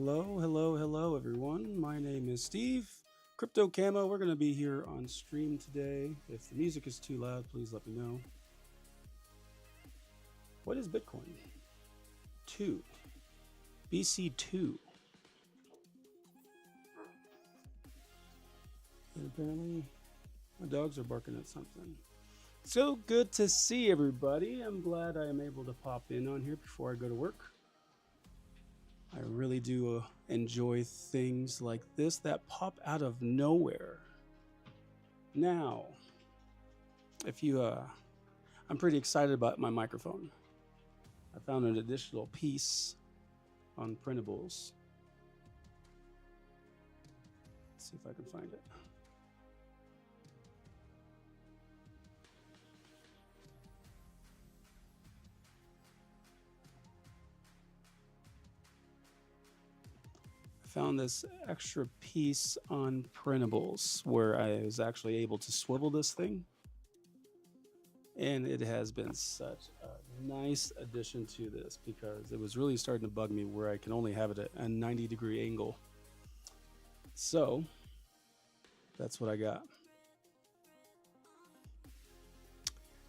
Hello, hello, hello, everyone. My name is Steve, Crypto Camo. We're going to be here on stream today. If the music is too loud, please let me know. What is Bitcoin? 2. BC2. And apparently, my dogs are barking at something. So good to see everybody. I'm glad I am able to pop in on here before I go to work. I really do enjoy things like this that pop out of nowhere. Now, I'm pretty excited about my microphone. I found an additional piece on printables. Let's see if I can find it. Found this extra piece on printables where I was actually able to swivel this thing, and it has been such a nice addition to this because it was really starting to bug me where I can only have it at a 90-degree angle. So that's what I got.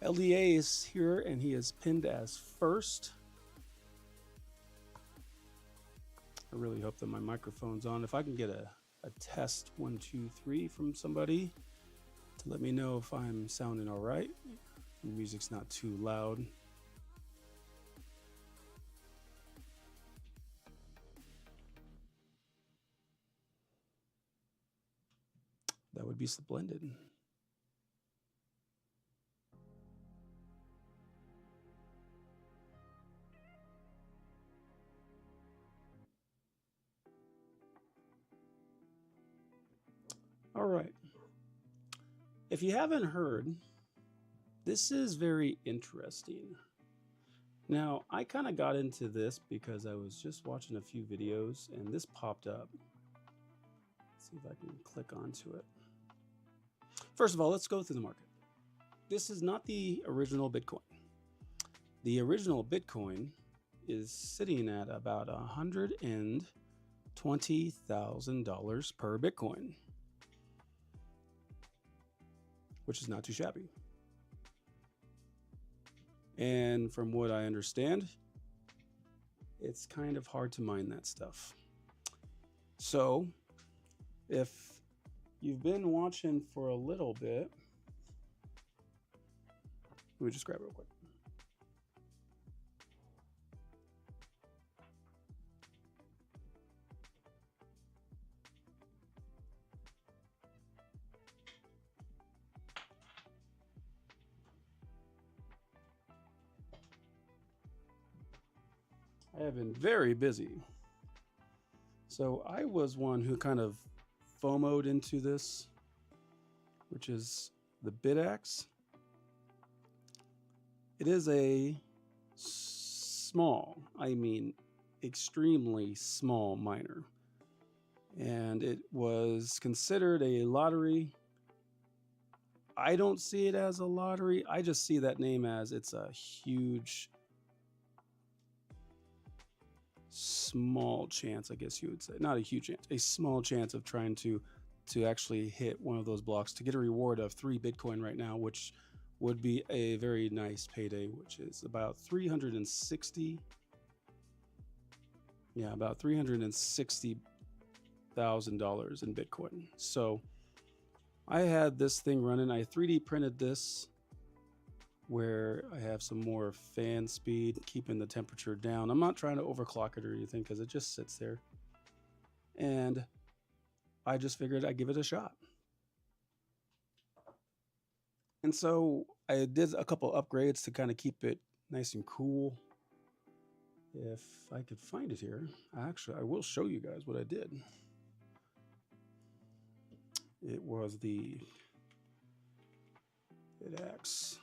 LDA is here and he is pinned as first. I really hope that my microphone's on. If I can get a test 1, 2, 3 from somebody to let me know if I'm sounding all right. The music's not too loud. That would be splendid. All right. If you haven't heard, this is very interesting. Now, I kind of got into this because I was just watching a few videos and this popped up. Let's see if I can click onto it. First of all, let's go through the market. This is not the original Bitcoin. The original Bitcoin is sitting at about $120,000 per Bitcoin, which is not too shabby. And from what I understand, it's kind of hard to mine that stuff. So if you've been watching for a little bit, let me just grab it real quick. I have been very busy. So I was one who kind of FOMO'd into this, which is the BitX. It is a small, I mean extremely small miner. And it was considered a lottery. I don't see it as a lottery. I just see that name as it's a huge, small chance, I guess you would say. Not a huge chance, a small chance of trying to actually hit one of those blocks to get a reward of 3 Bitcoin right now, which would be a very nice payday, which is about $360,000 in Bitcoin. So I had this thing running. I 3D printed this where I have some more fan speed, keeping the temperature down. I'm not trying to overclock it or anything because it just sits there. And I just figured I'd give it a shot. And so I did a couple upgrades to kind of keep it nice and cool. If I could find it here, actually, I will show you guys what I did. It was the BitX.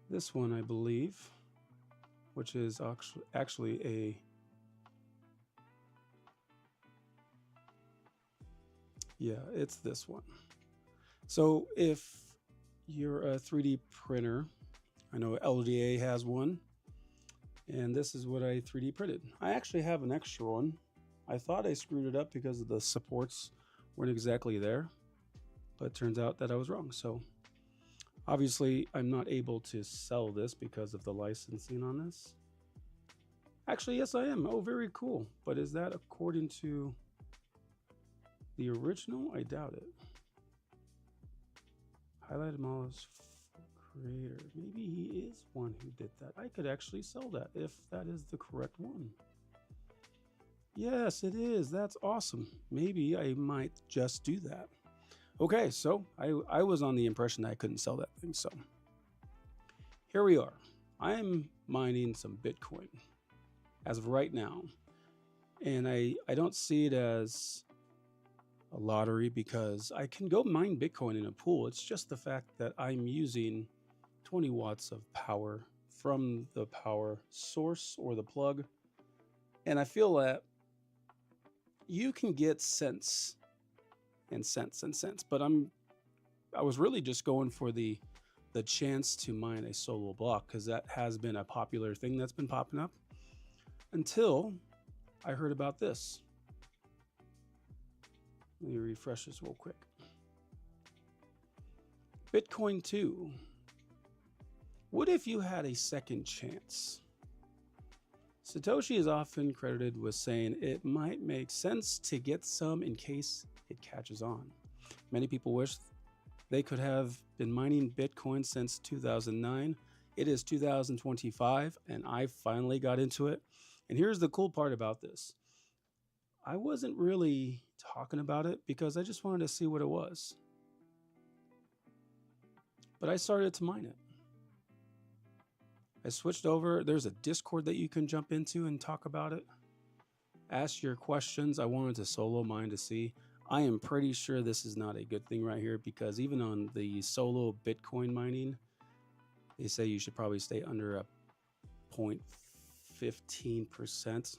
This one, I believe, which is actually a, yeah, it's this one. So if you're a 3D printer, I know LDA has one, And this is what I 3D printed. I actually have an extra one. I thought I screwed it up because the supports weren't exactly there, but it turns out that I was wrong. So obviously I'm not able to sell this because of the licensing on this. Actually, yes, I am. Oh, very cool. But is that according to the original? I doubt it. Highlighted models creator. Maybe he is one who did that. I could actually sell that if that is the correct one. Yes, it is. That's awesome. Maybe I might just do that. Okay, so I was on the impression that I couldn't sell that thing. So here we are. I'm mining some Bitcoin as of right now. And I don't see it as a lottery because I can go mine Bitcoin in a pool. It's just the fact that I'm using 20 watts of power from the power source or the plug. And I feel that you can get cents and cents and cents, but I was really just going for the chance to mine a solo block because that has been a popular thing that's been popping up until I heard about this. Let me refresh this real quick. Bitcoin 2. What if you had a second chance? Satoshi is often credited with saying it might make sense to get some in case it catches on. Many people wish they could have been mining Bitcoin since 2009. It is 2025 and I finally got into it. And here's the cool part about this. I wasn't really talking about it because I just wanted to see what it was. But I started to mine it. I switched over. There's a Discord that you can jump into and talk about it. Ask your questions. I wanted to solo mine to see. I am pretty sure this is not a good thing right here because even on the solo Bitcoin mining, they say you should probably stay under a 0.15%.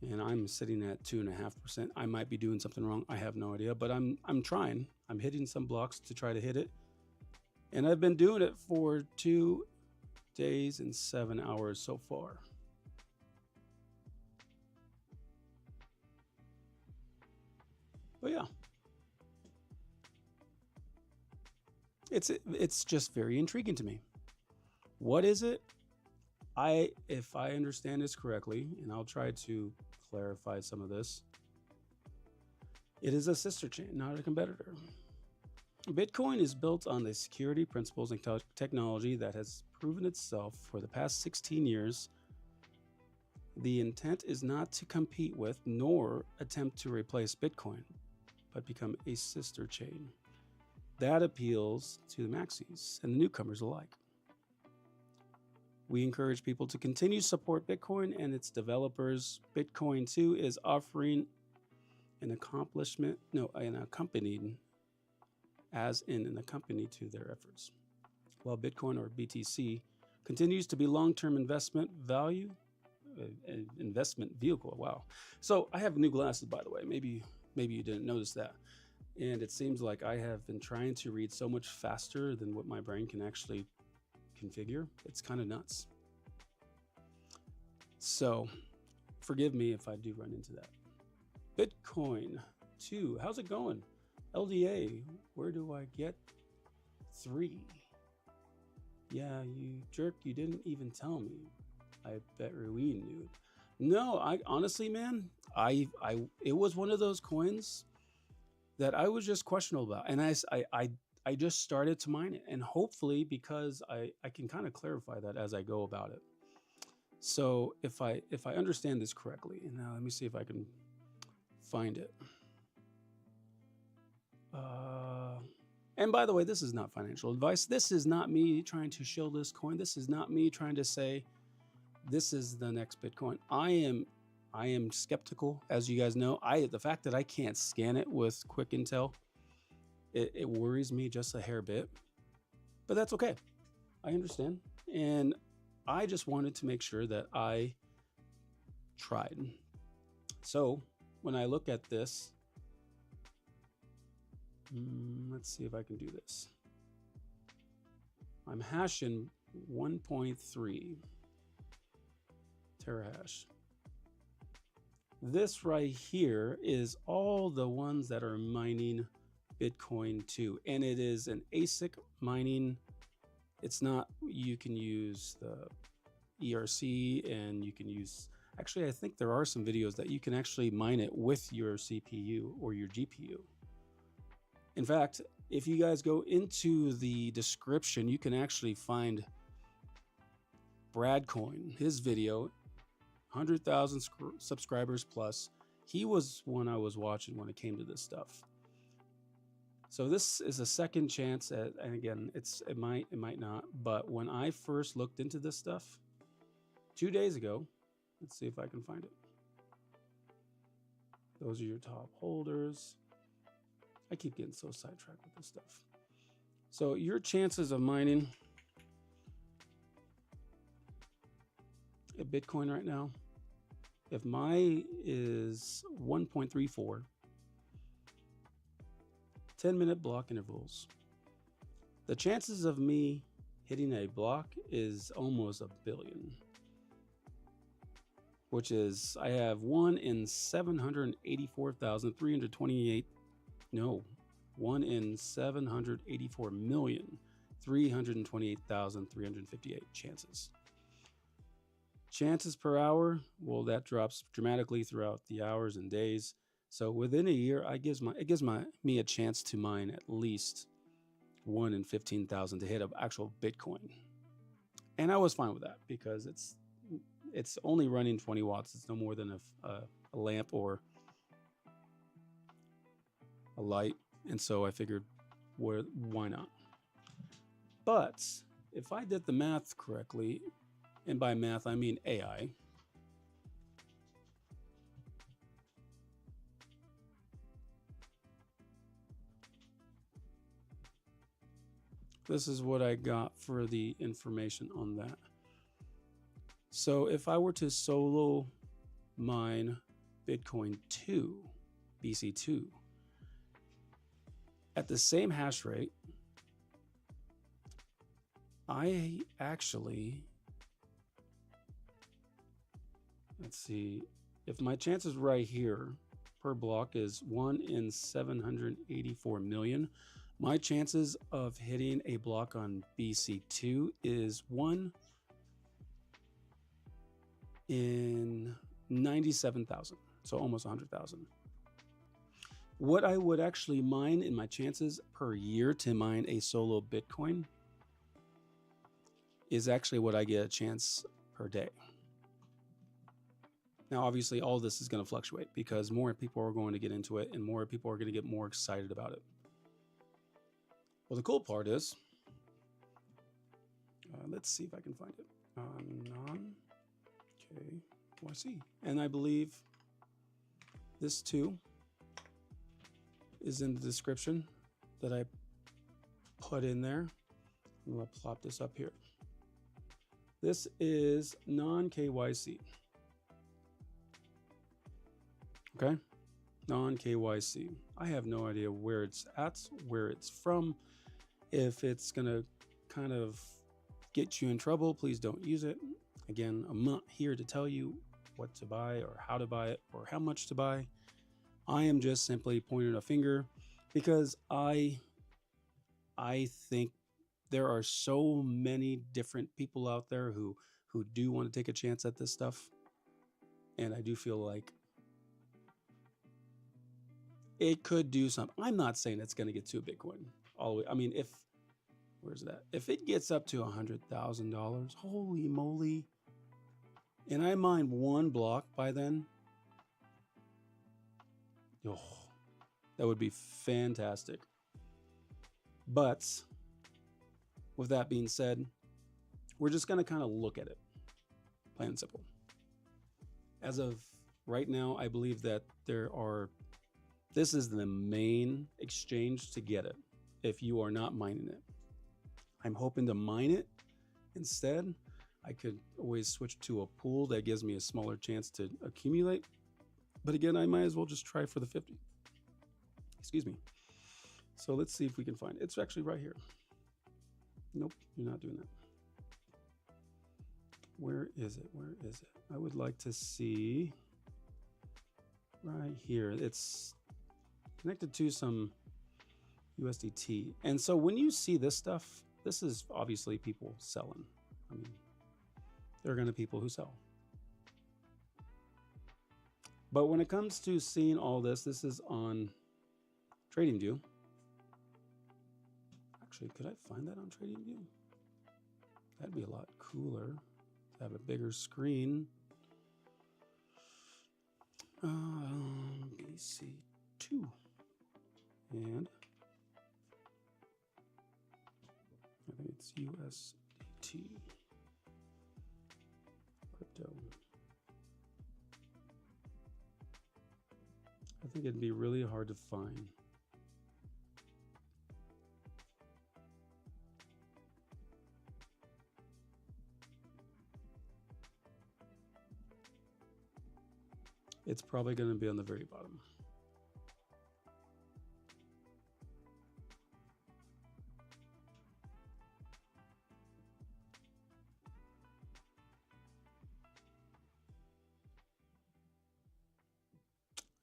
And I'm sitting at 2.5%. I might be doing something wrong. I have no idea, but I'm trying. I'm hitting some blocks to try to hit it. And I've been doing it for 2 days and 7 hours so far. But yeah, it's just very intriguing to me. What is it? If I understand this correctly, and I'll try to clarify some of this, it is a sister chain, not a competitor. Bitcoin is built on the security principles and technology that has proven itself for the past 16 years. The intent is not to compete with nor attempt to replace Bitcoin, but become a sister chain that appeals to the maxis and the newcomers alike. We encourage people to continue to support Bitcoin and its developers. Bitcoin 2 is offering an accompany to their efforts. While Bitcoin or BTC continues to be long-term investment vehicle. Wow. So I have new glasses, by the way. Maybe you didn't notice that. And it seems like I have been trying to read so much faster than what my brain can actually configure. It's kind of nuts. So forgive me if I do run into that. Bitcoin 2, how's it going? LDA, where do I get 3? Yeah, you jerk, you didn't even tell me. I bet Ruin knew. No, I honestly, man, it was one of those coins that I was just questionable about. And I just started to mine it. And hopefully, because I can kind of clarify that as I go about it. So if I understand this correctly, and now let me see if I can find it. And by the way, this is not financial advice. This is not me trying to shill this coin. This is not me trying to say this is the next Bitcoin. I am skeptical, as you guys know. The fact that I can't scan it with quick intel, it worries me just a hair bit. But that's okay. I understand. And I just wanted to make sure that I tried. So when I look at this, let's see if I can do this. I'm hashing 1.3. terahash. This right here is all the ones that are mining Bitcoin 2, and it is an ASIC mining. It's not, you can use the ERC, and you can use, actually I think there are some videos that you can actually mine it with your CPU or your GPU. In fact, if you guys go into the description, you can actually find Bradcoin, his video, 100,000 subscribers plus. He was one I was watching when it came to this stuff. So this is a second chance at, and again, it might not, but when I first looked into this stuff 2 days ago, let's see if I can find it. Those are your top holders. I keep getting so sidetracked with this stuff. So your chances of mining a Bitcoin right now, if my is 1.34, 10-minute block intervals, the chances of me hitting a block is almost 1 billion, which is, I have 1 in 784,328, no, 1 in 784,328,358 chances. Chances per hour, well, that drops dramatically throughout the hours and days. So within a year, it gives me a chance to mine at least 1 in 15,000 to hit an actual Bitcoin. And I was fine with that because it's only running 20 watts. It's no more than a lamp or a light. And so I figured, why not? But if I did the math correctly, and by math I mean AI, this is what I got for the information on that. So if I were to solo mine Bitcoin 2, BC2, at the same hash rate, I actually, let's see, if my chances right here per block is 1 in 784 million, my chances of hitting a block on BC2 is 1 in 97,000, so almost 100,000. What I would actually mine in my chances per year to mine a solo Bitcoin is actually what I get a chance per day. Now, obviously, all this is going to fluctuate because more people are going to get into it and more people are going to get more excited about it. Well, the cool part is, let's see if I can find it. Non-KYC. And I believe this too is in the description that I put in there. I'm going to plop this up here. This is non-KYC. Okay, non-KYC. I have no idea where it's at, where it's from. If it's gonna kind of get you in trouble, please don't use it. Again, I'm not here to tell you what to buy or how to buy it or how much to buy. I am just simply pointing a finger because I think there are so many different people out there who do want to take a chance at this stuff. And I do feel like it could do something. I'm not saying it's going to get to a Bitcoin all the way. I mean, where's that? If it gets up to $100,000, holy moly, and I mine 1 block by then, oh, that would be fantastic. But with that being said, we're just going to kind of look at it, plain and simple. As of right now, I believe that this is the main exchange to get it if you are not mining it. I'm hoping to mine it instead. I could always switch to a pool that gives me a smaller chance to accumulate. But again, I might as well just try for the 50. Excuse me. So let's see if we can find it. It's actually right here. Nope, you're not doing that. Where is it? Where is it? I would like to see right here. It's connected to some USDT. And so when you see this stuff, this is obviously people selling. I mean, there are going to be people who sell. But when it comes to seeing all this, this is on TradingView. Actually, could I find that on TradingView? That'd be a lot cooler to have a bigger screen. BC2. And I think it's USDT. Crypto. I think it'd be really hard to find. It's probably going to be on the very bottom.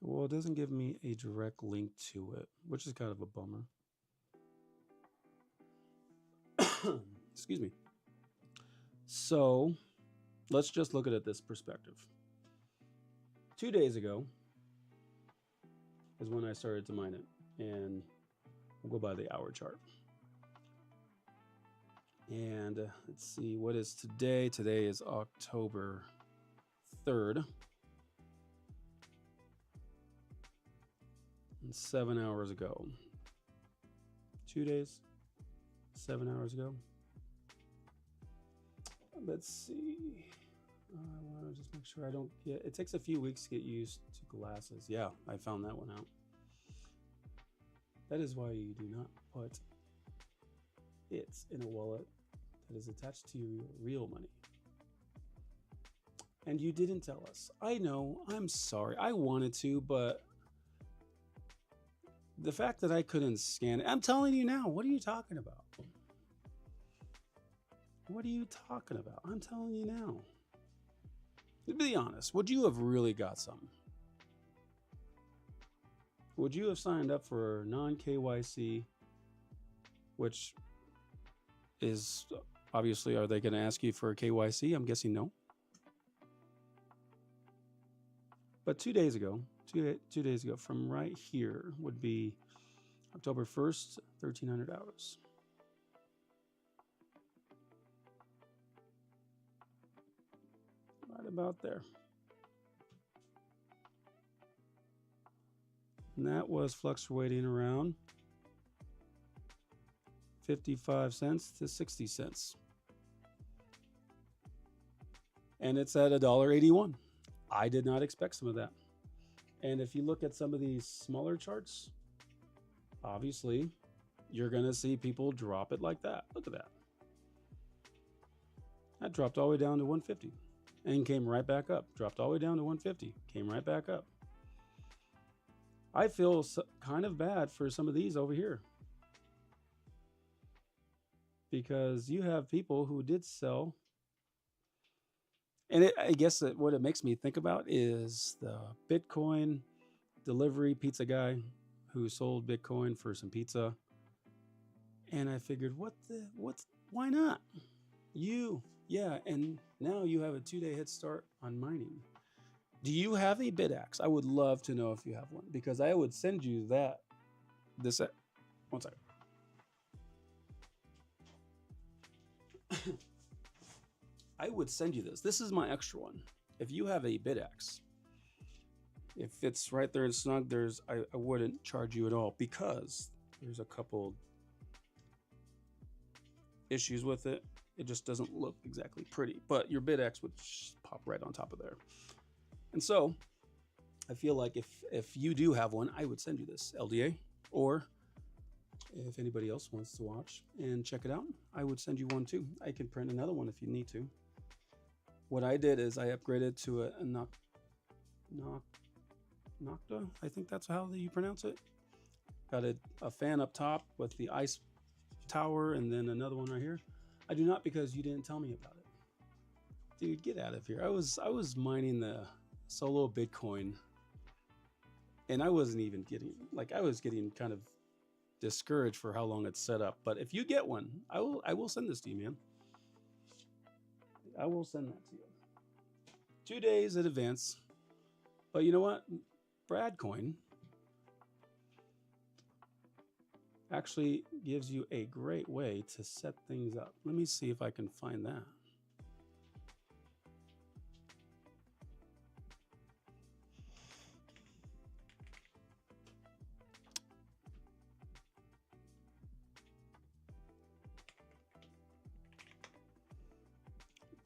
Well, it doesn't give me a direct link to it, which is kind of a bummer. Excuse me. So let's just look at it this perspective. 2 days ago is when I started to mine it, and we'll go by the hour chart. And let's see, what is today? Today is October 3rd. And 7 hours ago. 2 days, 7 hours ago. Let's see. I want to just make sure I don't get, it takes a few weeks to get used to glasses. Yeah, I found that one out. That is why you do not put it in a wallet that is attached to your real money. And you didn't tell us. I know, I'm sorry. I wanted to, but the fact that I couldn't scan it, I'm telling you now, what are you talking about? What are you talking about? I'm telling you now. To be honest, would you have really got some? Would you have signed up for non-KYC, which is obviously, are they going to ask you for a KYC? I'm guessing no. But 2 days ago, two days ago, from right here would be October 1st, 1,300 hours. Right about there. And that was fluctuating around 55 cents to 60 cents. And it's at $1.81. I did not expect some of that. And if you look at some of these smaller charts, obviously you're going to see people drop it like that. Look at that. That dropped all the way down to 150 and came right back up. Dropped all the way down to 150, came right back up. I feel kind of bad for some of these over here, because you have people who did sell. And I guess that what it makes me think about is the Bitcoin delivery pizza guy who sold Bitcoin for some pizza. And I figured, why not? Yeah, and now you have a 2-day head start on mining. Do you have a BitAxe? I would love to know if you have one, because I would send you that. One second. I would send you this. This is my extra one. If you have a BitAxe, if it's right there and snug, I wouldn't charge you at all, because there's a couple issues with it. It just doesn't look exactly pretty, but your BitAxe would pop right on top of there. And so I feel like if you do have one, I would send you this LDA, or if anybody else wants to watch and check it out, I would send you one too. I can print another one if you need to. What I did is I upgraded to a Nocta, I think that's how you pronounce it. Got a fan up top with the ice tower, and then another one right here. I do not, because you didn't tell me about it. Dude, get out of here. I was mining the solo Bitcoin, and I wasn't even getting, like, I was getting kind of discouraged for how long it's set up. But if you get one, I will send this to you, man. I will send that to you. 2 days in advance. But you know what? Bradcoin actually gives you a great way to set things up. Let me see if I can find that.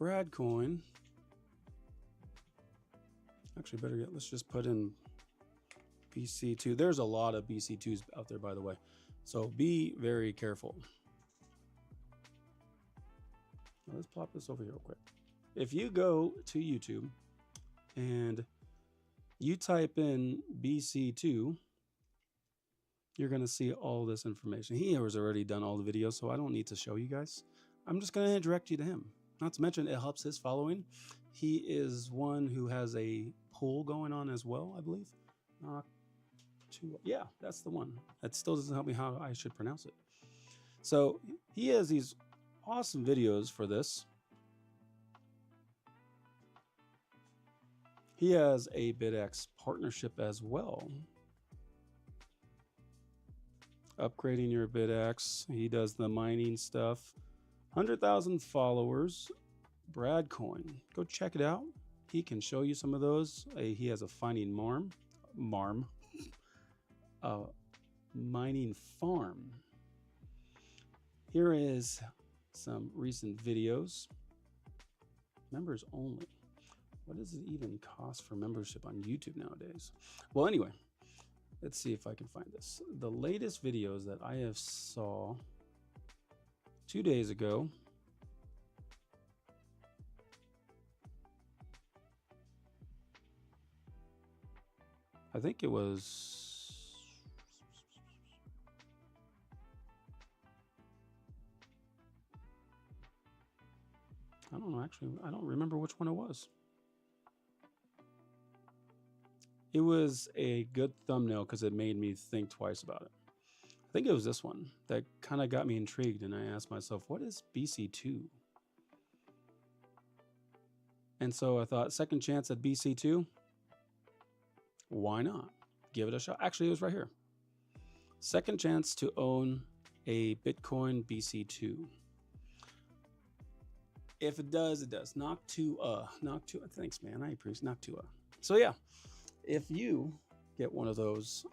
Bradcoin. Actually, better yet, let's just put in BC2. There's a lot of BC2s out there, by the way. So be very careful. Now let's plop this over here real quick. If you go to YouTube and you type in BC2, you're going to see all this information. He has already done all the videos, so I don't need to show you guys. I'm just going to direct you to him. Not to mention, it helps his following. He is one who has a poll going on as well, I believe. Yeah, that's the one. That still doesn't help me how I should pronounce it. So he has these awesome videos for this. He has a BitX partnership as well. Upgrading your BitX. He does the mining stuff. 100,000 followers. Bradcoin. Go check it out. He can show you some of those. He has a finding mining farm. Here is some recent videos. Members only. What does it even cost for membership on YouTube nowadays? Well, anyway, let's see if I can find this. The latest videos that I have saw 2 days ago. I think it was, I don't know, actually, I don't remember which one it was. It was a good thumbnail because it made me think twice about it. I think it was this one that kind of got me intrigued, and I asked myself, what is BC2? And so I thought, second chance at BC2? Why not? Give it a shot. Actually, it was right here. Second chance to own a Bitcoin BC2. If it does, it does. Knock to. Thanks, man. I appreciate knock to. So yeah, if you get one of those,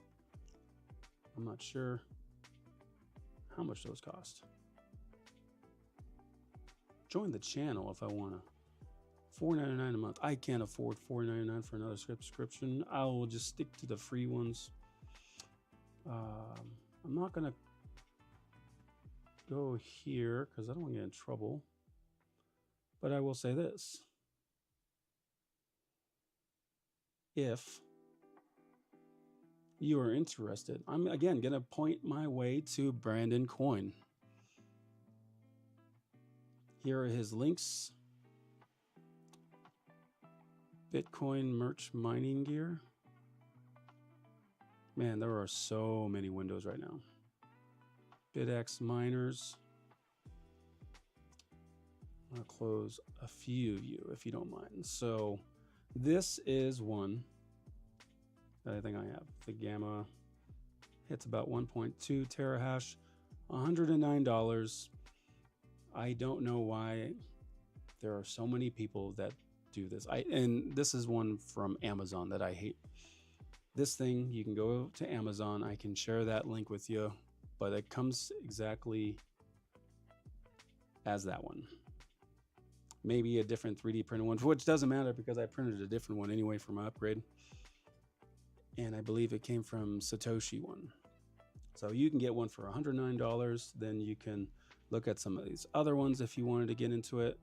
I'm not sure how much those cost. Join the channel if I want to. $4.99 a month. I can't afford $4.99 for another subscription. I will just stick to the free ones. I'm not gonna go here because I don't want to get in trouble. But I will say this: if you are interested, I'm again gonna point my way to Brandon Coin. Here are his links. Bitcoin merch mining gear. Man, there are so many windows right now. BitX miners. I'm gonna close a few of you if you don't mind. So this is one that I think I have. The Gamma hits about 1.2 terahash, $109. I don't know why there are so many people that do this. And this is one from Amazon that I hate. This thing, you can go to Amazon. I can share that link with you, but it comes exactly as that one. Maybe a different 3D printed one, which doesn't matter because I printed a different one anyway for my upgrade. And I believe it came from Satoshi one. So you can get one for $109. Then you can look at some of these other ones if you wanted to get into it.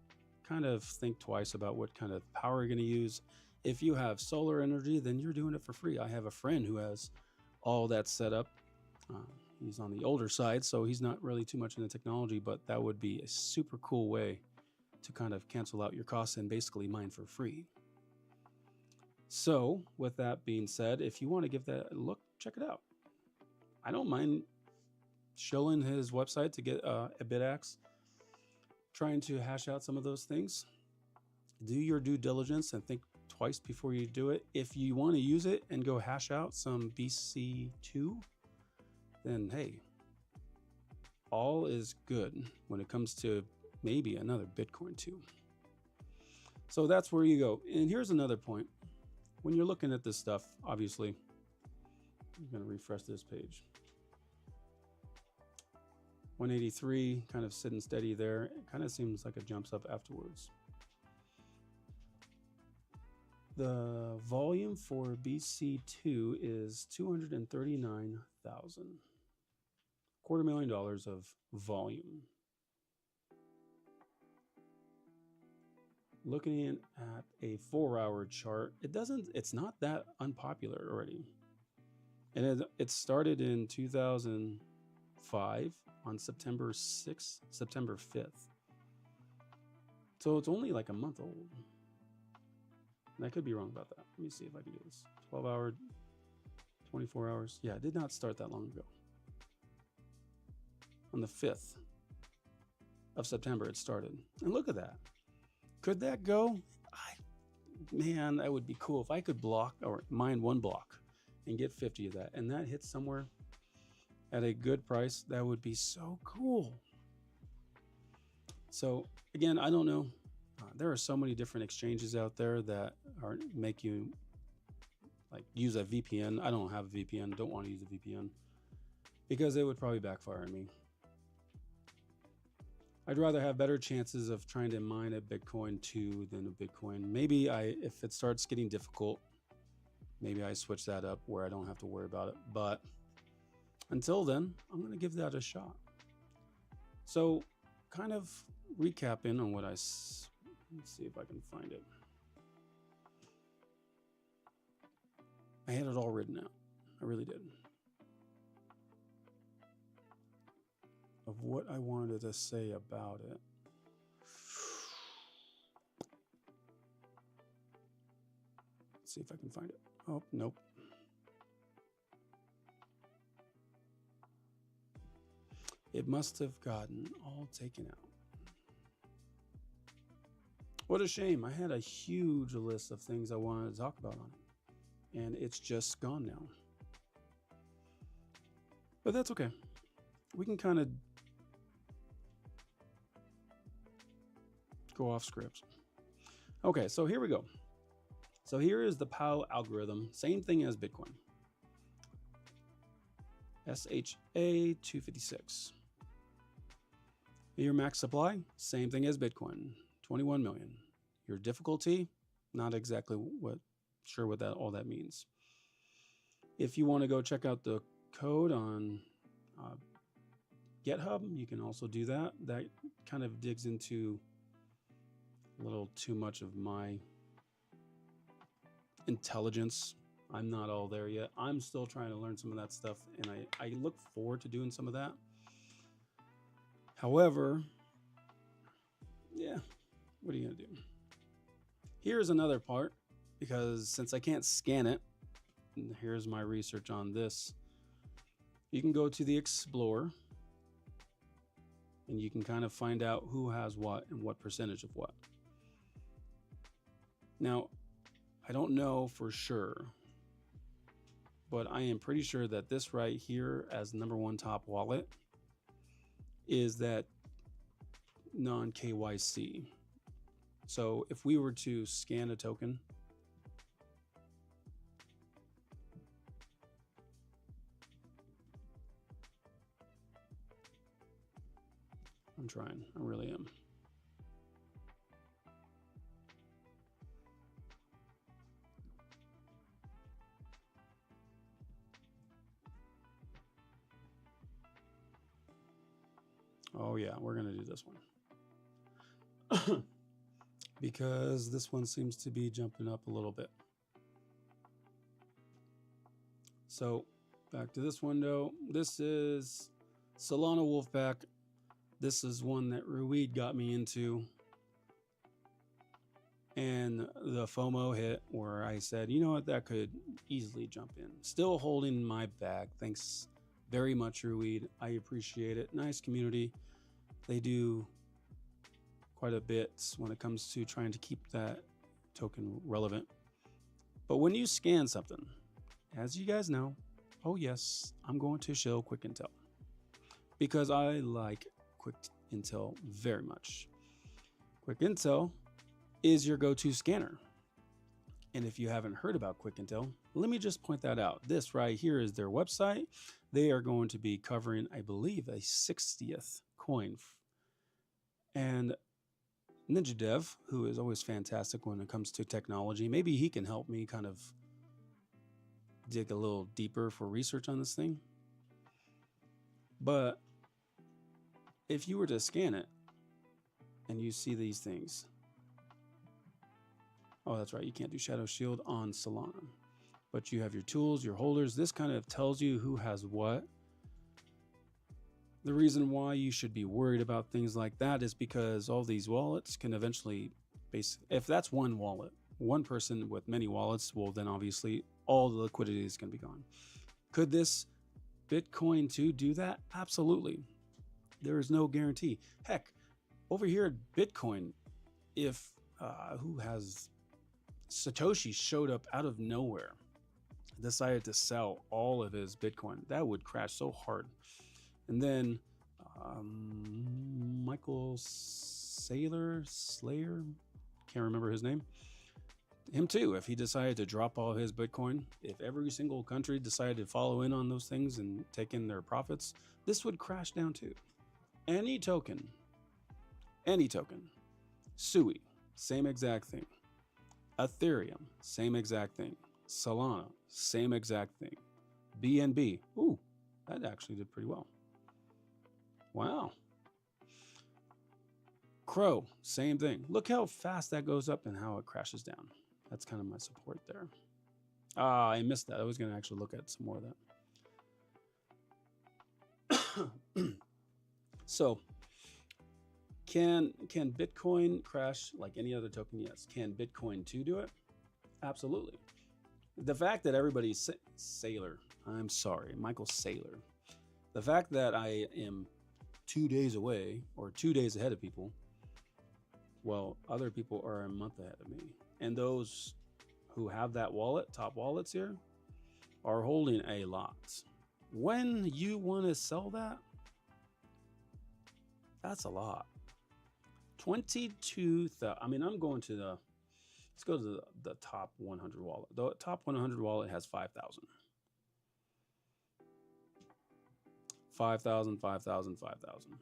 Kind of think twice about what kind of power you're going to use. If you have solar energy, then you're doing it for free. I have a friend who has all that set up. He's on the older side, so he's not really too much into technology, but that would be a super cool way to kind of cancel out your costs and basically mine for free. So with that being said, if you want to give that a look, check it out. I don't mind shilling his website to get a BitAxe, trying to hash out some of those things. Do your due diligence and think twice before you do it. If you want to use it and go hash out some BC2, then hey, all is good when it comes to maybe another Bitcoin too. So that's where you go. And here's another point. When you're looking at this stuff, obviously, I'm going to refresh this page. 183, kind of sitting steady there. It kind of seems like it jumps up afterwards. The volume for BC2 is 239,000. $250,000 of volume. Looking at a 4-hour chart, it's not that unpopular already. And it started in 2005 on September 6th, September 5th. So it's only like a month old. And I could be wrong about that. Let me see if I can do this. 12-hour, 24 hours. Yeah, it did not start that long ago. On the 5th of September, it started. And look at that. Could that go? Man, that would be cool if I could block or mine one block and get 50 of that. And that hits somewhere at a good price. That would be so cool. So again, I don't know. There are so many different exchanges out there that make you like use a VPN. I don't have a VPN. Don't want to use a VPN because it would probably backfire on me. I'd rather have better chances of trying to mine a Bitcoin 2 than a Bitcoin. Maybe if it starts getting difficult, maybe I switch that up where I don't have to worry about it. But until then, I'm going to give that a shot. So kind of recapping on what let's see if I can find it. I had it all written out. I really did. Of what I wanted to say about it. Let's see if I can find it. Oh, nope. It must have gotten all taken out. What a shame. I had a huge list of things I wanted to talk about on it, and it's just gone now. But that's okay. We can kind of go off script. Okay, so here we go. So here is the POW algorithm. Same thing as Bitcoin. SHA 256. Your max supply, same thing as Bitcoin, 21 million. Your difficulty, not exactly sure what all that means. If you want to go check out the code on GitHub, you can also do that. That kind of digs into a little too much of my intelligence. I'm not all there yet. I'm still trying to learn some of that stuff, and I look forward to doing some of that. However, yeah, what are you gonna do? Here's another part, because since I can't scan it, and here's my research on this. You can go to the Explorer, and you can kind of find out who has what and what percentage of what. Now, I don't know for sure, but I am pretty sure that this right here as #1 top wallet is that non-KYC. So if we were to scan a token, I'm trying, I really am. Oh yeah, we're gonna do this one. Because this one seems to be jumping up a little bit. So back to this window. This is Solana Wolfpack. This is one that Ruid got me into. And the FOMO hit where I said, you know what, that could easily jump in. Still holding my bag. Thanks very much, Ruweed. I appreciate it. Nice community. They do quite a bit when it comes to trying to keep that token relevant. But when you scan something, as you guys know, oh yes, I'm going to show Quick Intel because I like Quick Intel very much. Quick Intel is your go-to scanner. And if you haven't heard about Quick Intel, let me just point that out. This right here is their website. They are going to be covering, I believe, a 60th coin. And Ninja Dev, who is always fantastic when it comes to technology, maybe he can help me kind of dig a little deeper for research on this thing. But if you were to scan it and you see these things, oh, that's right, you can't do Shadow Shield on Solana, but you have your tools, your holders. This kind of tells you who has what. The reason why you should be worried about things like that is because all these wallets can eventually, if that's one wallet, one person with many wallets, well, then obviously all the liquidity is going to be gone. Could this Bitcoin 2 do that? Absolutely. There is no guarantee. Heck, over here at Bitcoin, if who has Satoshi showed up out of nowhere, decided to sell all of his Bitcoin, that would crash so hard. And then Michael Slayer, can't remember his name. Him too, if he decided to drop all his Bitcoin, if every single country decided to follow in on those things and take in their profits, this would crash down too. Any token, Sui, same exact thing. Ethereum, same exact thing. Solana, same exact thing. BNB, ooh, that actually did pretty well. Wow. Crow, same thing. Look how fast that goes up and how it crashes down. That's kind of my support there. I missed that. I was going to actually look at some more of that. So, can Bitcoin crash like any other token? Yes. Can Bitcoin 2 do it? Absolutely. The fact that everybody's Michael Saylor. The fact that I am 2 days away or 2 days ahead of people, well, other people are a month ahead of me. And those who have that wallet, top wallets here, are holding a lot. When you want to sell that, that's a lot. 22,000. I mean, I'm going to let's go to the top 100 wallet. The top 100 wallet has 5,000. 5,000, 5,000, 5,000.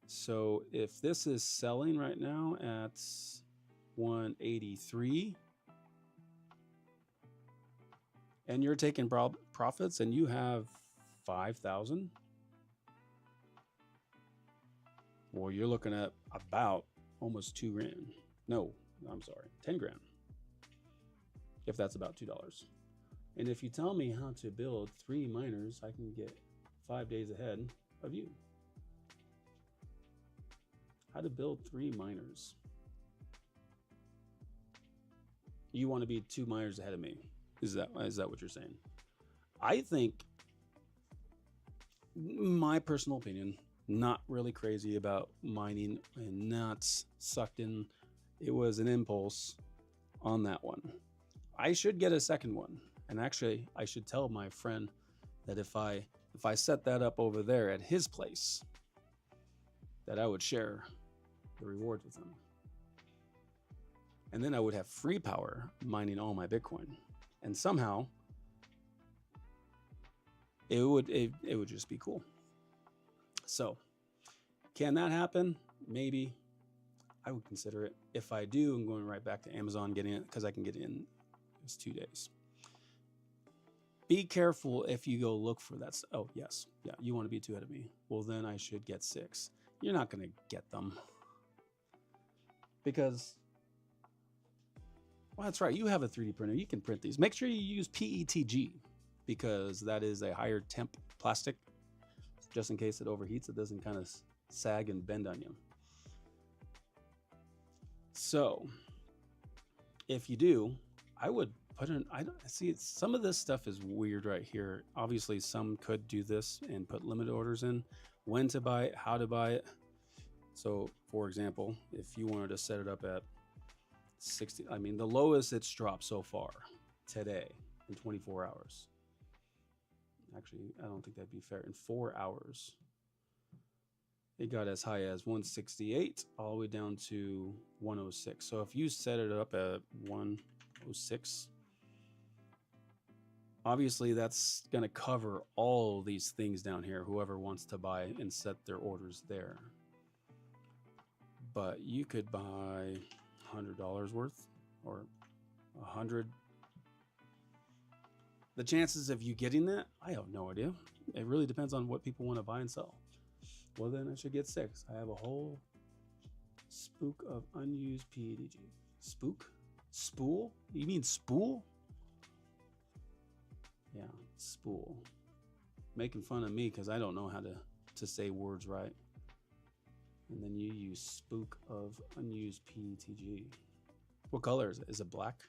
So if this is selling right now at 183 and you're taking profits and you have 5,000, well, you're looking at about almost 2 grand. No, I'm sorry, 10 grand. If that's about $2. And if you tell me how to build 3 miners, I can get 5 days ahead of you. How to build 3 miners. You want to be 2 miners ahead of me. Is that what you're saying? I think, my personal opinion, not really crazy about mining and not sucked in. It was an impulse on that one. I should get a second one. And actually, I should tell my friend that if I set that up over there at his place, that I would share the rewards with him. And then I would have free power mining all my Bitcoin. And somehow it would just be cool. So, can that happen? Maybe. I would consider it. If I do, I'm going right back to Amazon getting it because I can get it in just 2 days. Be careful if you go look for that. Oh, yes. Yeah, you want to be 2 ahead of me. Well, then I should get 6. You're not going to get them. Because, well, that's right. You have a 3D printer. You can print these. Make sure you use PETG because that is a higher temp plastic. Just in case it overheats, it doesn't kind of sag and bend on you. So if you do, I would put in, I don't see, some of this stuff is weird right here. Obviously some could do this and put limit orders in, when to buy it, how to buy it. So for example, if you wanted to set it up at 60, I mean, the lowest it's dropped so far today in 24 hours. Actually, I don't think that'd be fair. In 4 hours, it got as high as 168 all the way down to 106. So if you set it up at 106, obviously that's going to cover all these things down here, whoever wants to buy and set their orders there. But you could buy $100 worth or 100. The chances of you getting that, I have no idea. It really depends on what people want to buy and sell. Well, then I should get 6. I have a whole spook of unused PEDG. Spook? Spool? You mean spool? Yeah, spool. Making fun of me because I don't know how to say words right. And then you use spook of unused PETG. What color is it? Is it black,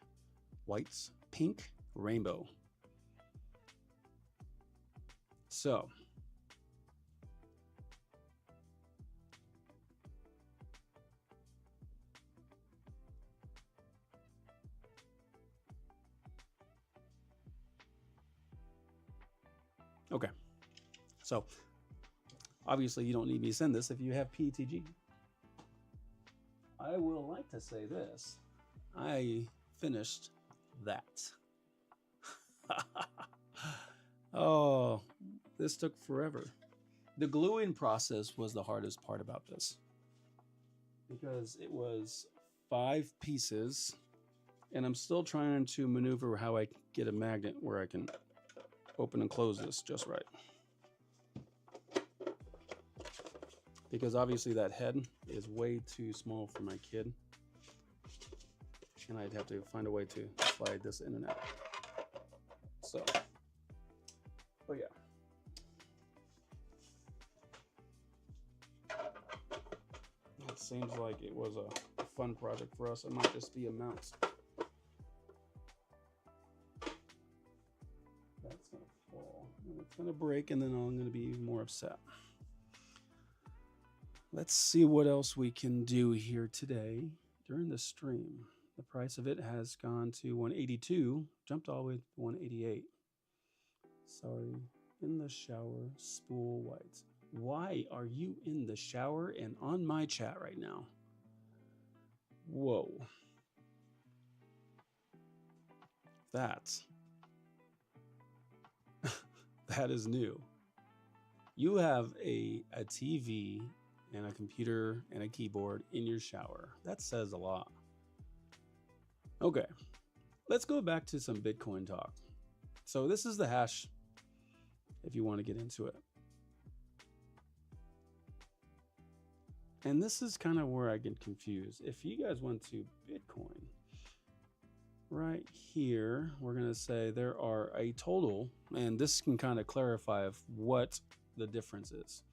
whites, pink, rainbow? So okay, so obviously you don't need me to send this if you have PETG. I will like to say this. I finished that. Oh, this took forever. The gluing process was the hardest part about this because it was 5 pieces and I'm still trying to maneuver how I get a magnet where I can open and close this just right. Because obviously that head is way too small for my kid. And I'd have to find a way to slide this in and out. So, but yeah. It seems like it was a fun project for us. It might just be a mouse. That's gonna fall. And it's gonna break and then I'm gonna be even more upset. Let's see what else we can do here today during the stream. The price of it has gone to 182, jumped all the way to 188. Sorry, in the shower, spool whites. Why are you in the shower and on my chat right now? Whoa. That is new. You have a TV and a computer and a keyboard in your shower. That says a lot. Okay, let's go back to some Bitcoin talk. So this is the hash if you want to get into it. And this is kind of where I get confused. If you guys went to Bitcoin, right here, we're going to say there are a total, and this can kind of clarify of what the difference is.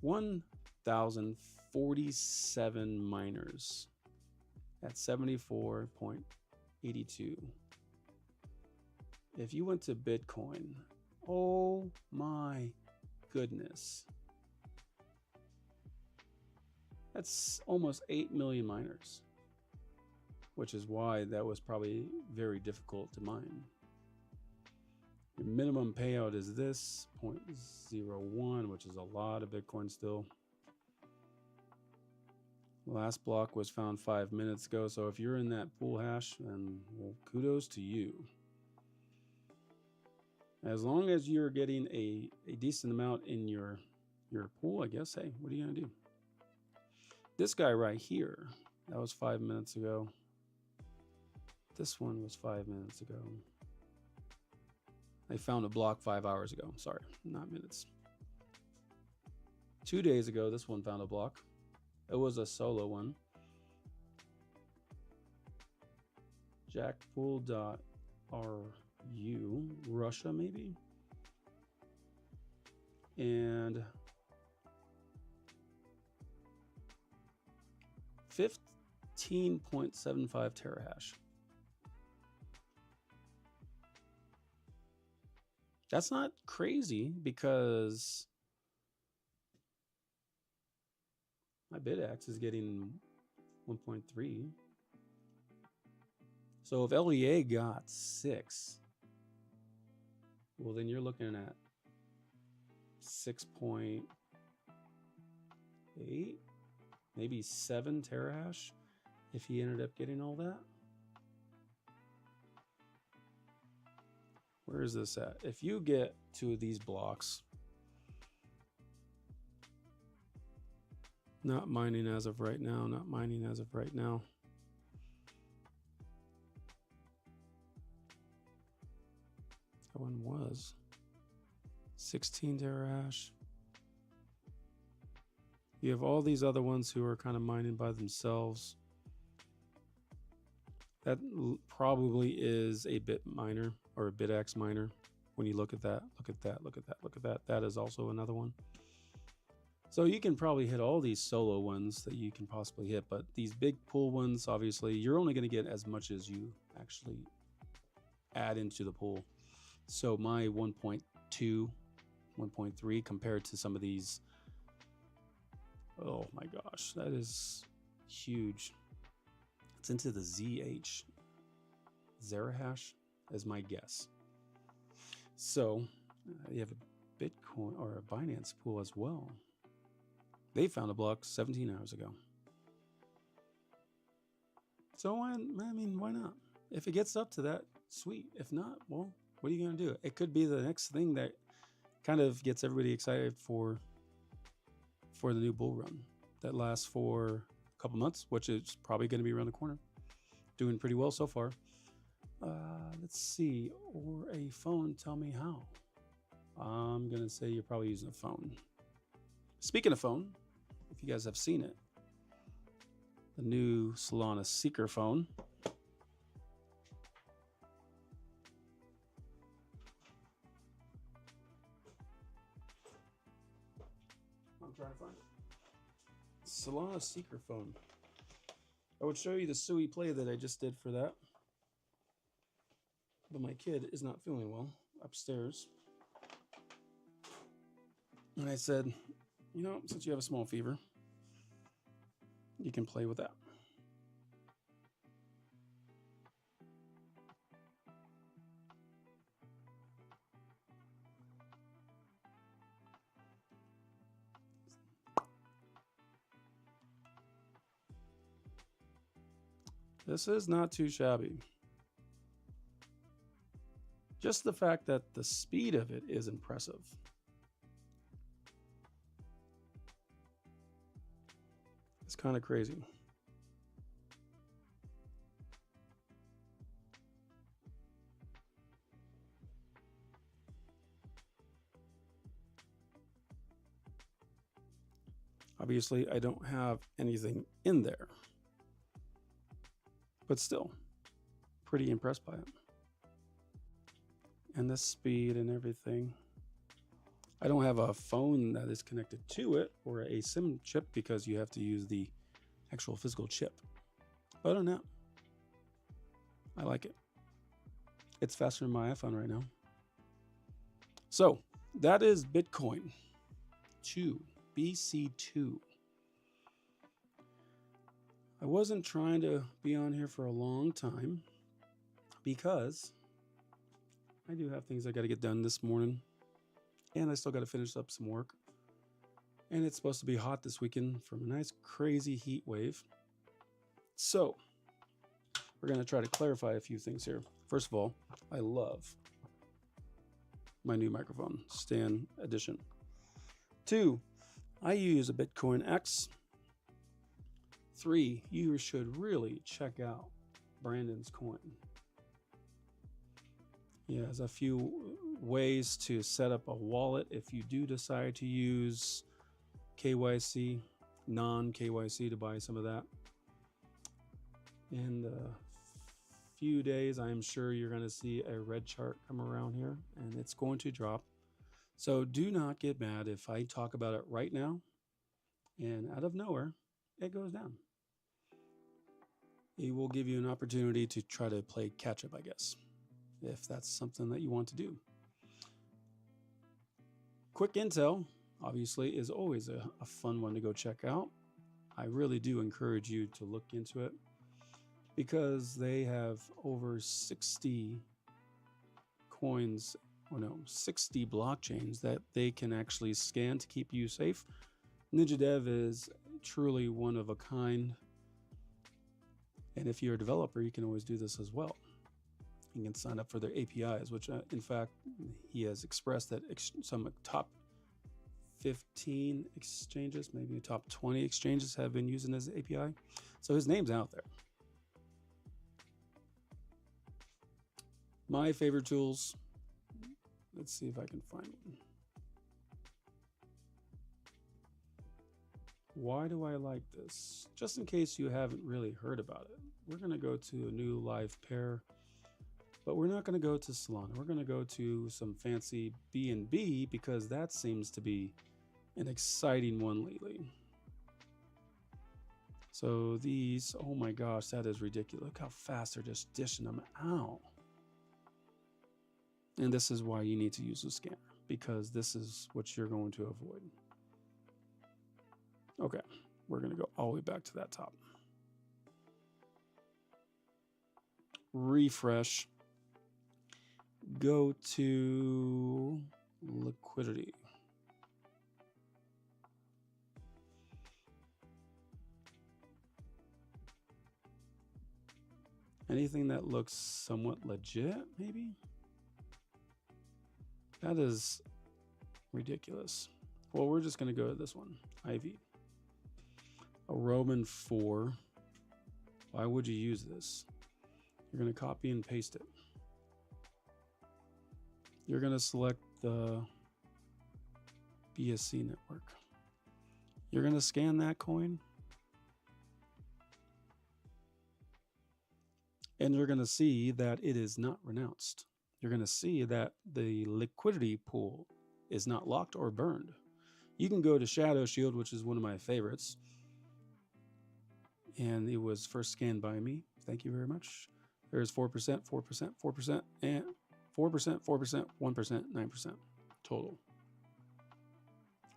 1,047 miners at 74.82. If you went to Bitcoin, oh my goodness. That's almost 8 million miners, which is why that was probably very difficult to mine. Your minimum payout is this 0.01, which is a lot of Bitcoin still. Last block was found 5 minutes ago, so if you're in that pool hash, then well, kudos to you. As long as you're getting a decent amount in your pool, I guess, hey, what are you gonna do? This guy right here, that was 5 minutes ago. This one was 5 minutes ago. I found a block 5 hours ago. Sorry, not minutes. 2 days ago, this one found a block. It was a solo one. Jackpool.ru, Russia maybe? And 15.75 terahash. That's not crazy because my BitX is getting 1.3. So if LEA got 6, well, then you're looking at 6.8, maybe 7 terahash if he ended up getting all that. Where is this at? If you get 2 of these blocks, not mining as of right now, not mining as of right now. That one was 16 terahash. You have all these other ones who are kind of mining by themselves. That probably is a bit miner or a BitX miner. When you look at that, look at that, look at that, look at that. That is also another one. So you can probably hit all these solo ones that you can possibly hit, but these big pool ones, obviously, you're only going to get as much as you actually add into the pool. So my 1.2, 1.3 compared to some of these, oh my gosh, that is huge. It's into the ZH. Zerahash is my guess. So you have a Bitcoin or a Binance pool as well. They found a block 17 hours ago. So why not? If it gets up to that, sweet. If not, well, what are you going to do? It could be the next thing that kind of gets everybody excited for the new bull run that lasts for a couple months, which is probably going to be around the corner. Doing pretty well so far. Let's see. Or a phone. Tell me how. I'm going to say you're probably using a phone. Speaking of phone, if you guys have seen it, the new Solana Seeker phone. I'm trying to find it. Solana Seeker phone. I would show you the Sui play that I just did for that. But my kid is not feeling well upstairs. And I said, you know, since you have a small fever, you can play with that. This is not too shabby. Just the fact that the speed of it is impressive. It's kind of crazy. Obviously, I don't have anything in there, but still pretty impressed by it. And the speed and everything. I don't have a phone that is connected to it or a SIM chip because you have to use the actual physical chip. But other than that, I like it. It's faster than my iPhone right now. So that is Bitcoin 2, BC2. I wasn't trying to be on here for a long time because I do have things I got to get done this morning. And I still got to finish up some work. And it's supposed to be hot this weekend from a nice crazy heat wave. So we're going to try to clarify a few things here. First of all, I love my new microphone, Stan Edition. 2, I use a Bitcoin X. 3, you should really check out Brandon's coin. He has a few ways to set up a wallet if you do decide to use KYC, non-KYC to buy some of that. In a few days, I am sure you're going to see a red chart come around here, and it's going to drop. So do not get mad if I talk about it right now, and out of nowhere, it goes down. it will give you an opportunity to try to play catch up, I guess, if that's something that you want to do. Quick Intel, obviously, is always a fun one to go check out. I really do encourage you to look into it because they have over 60 coins, or no, 60 blockchains that they can actually scan to keep you safe. NinjaDev is truly one of a kind. And if you're a developer, you can always do this as well. You can sign up for their APIs, which in fact, he has expressed that some top 15 exchanges, maybe top 20 exchanges have been using his API. So his name's out there. My favorite tools. Let's see if I can find one. Why do I like this? Just in case you haven't really heard about it, we're going to go to a new live pair, but we're not going to go to Solana. We're going to go to some fancy BNB because that seems to be an exciting one lately. So these, oh my gosh, that is ridiculous. Look how fast they're just dishing them out. And this is why you need to use a scanner, because this is what you're going to avoid. Okay, we're going to go all the way back to that top. Refresh. Go to liquidity. Anything that looks somewhat legit, maybe? That is ridiculous. Well, we're just going to go to this one, IV. A Roman 4. Why would you use this? You're going to copy and paste it. You're going to select the BSC network. You're going to scan that coin. And you're going to see that it is not renounced. You're going to see that the liquidity pool is not locked or burned. You can go to Shadow Shield, which is one of my favorites. And it was first scanned by me. Thank you very much. There's 4%, 4%, 4%, and 4%, 4%, 1%, 9% total.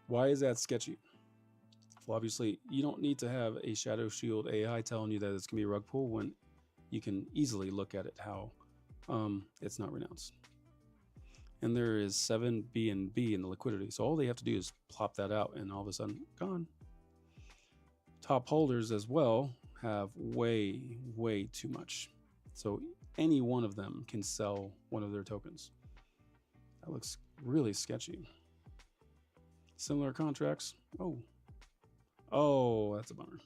Why is that sketchy? Well, obviously, you don't need to have a Shadow Shield AI telling you that it's going to be a rug pull when you can easily look at it how it's not renounced. And there is 7 BNB in the liquidity. So all they have to do is plop that out and all of a sudden gone. Top holders as well have way, way too much. So any one of them can sell one of their tokens. That looks really sketchy. Similar contracts. Oh, that's a bummer.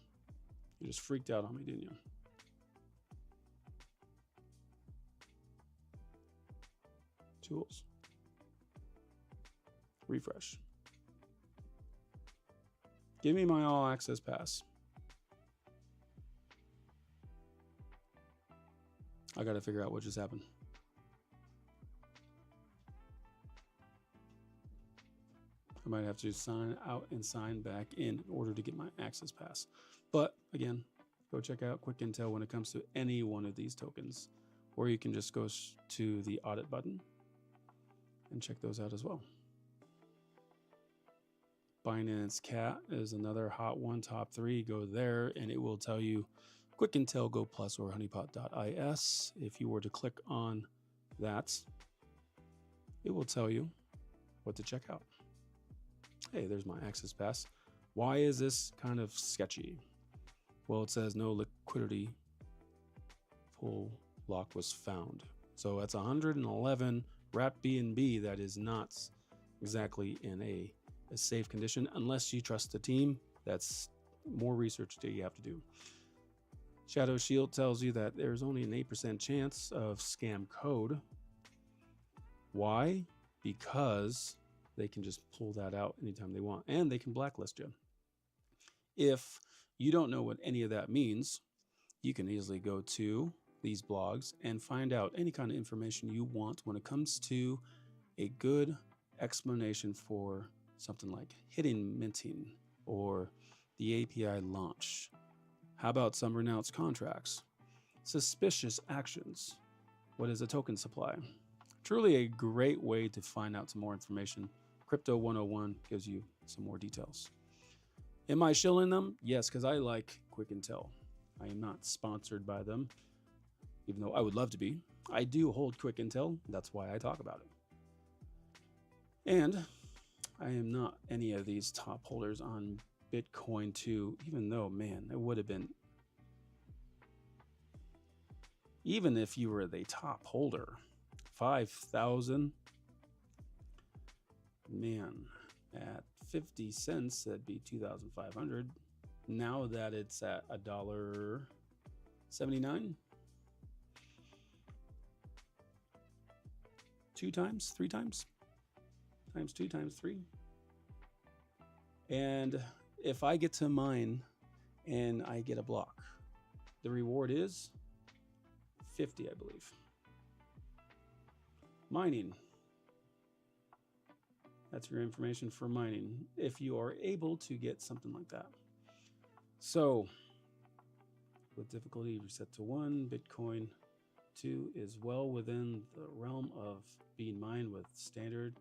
You just freaked out on me, didn't you? Tools. Refresh. Give me my all access pass. I got to figure out what just happened. I might have to sign out and sign back in order to get my access pass. But again, go check out Quick Intel when it comes to any one of these tokens, or you can just go to the audit button and check those out as well. Binance Cat is another hot one, top 3. Go there and it will tell you Quick Intel, Go Plus, or honeypot.is. If you were to click on that, it will tell you what to check out. Hey, there's my access pass. Why is this kind of sketchy? Well, it says no liquidity pool lock was found. So that's 111 wrapped BNB that is not exactly in a safe condition unless you trust the team. That's more research that you have to do. Shadow Shield tells you that there's only an 8% chance of scam code. Why? Because they can just pull that out anytime they want, and they can blacklist you. If you don't know what any of that means, you can easily go to these blogs and find out any kind of information you want when it comes to a good explanation for something like hidden minting or the API launch. How about some renounced contracts? Suspicious actions. What is a token supply? Truly a great way to find out some more information. Crypto 101 gives you some more details. Am I shilling them? Yes, because I like Quick and Tell. I am not sponsored by them, even though I would love to be. I do hold Quick and Tell. That's why I talk about it. And I am not any of these top holders on Bitcoin 2, even though, man, it would have been, even if you were the top holder, 5,000, man, at 50 cents, that'd be 2,500. Now that it's at $1.79, 2 times, 3 times, times 2 times 3. And if I get to mine and I get a block, the reward is 50, I believe. Mining. That's your information for mining, if you are able to get something like that. So, with difficulty reset to 1, Bitcoin 2 is well within the realm of being mined with standard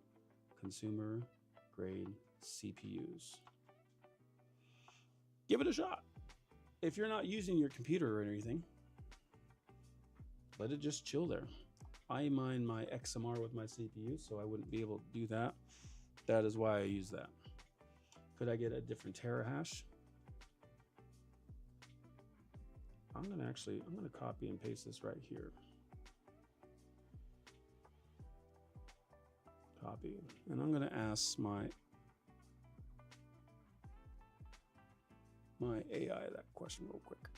consumer grade CPUs. Give it a shot. If you're not using your computer or anything, let it just chill there. I mine my XMR with my CPU, so I wouldn't be able to do that. That is why I use that. Could I get a different terahash? I'm gonna copy and paste this right here. Copy, and I'm gonna ask my AI that question real quick.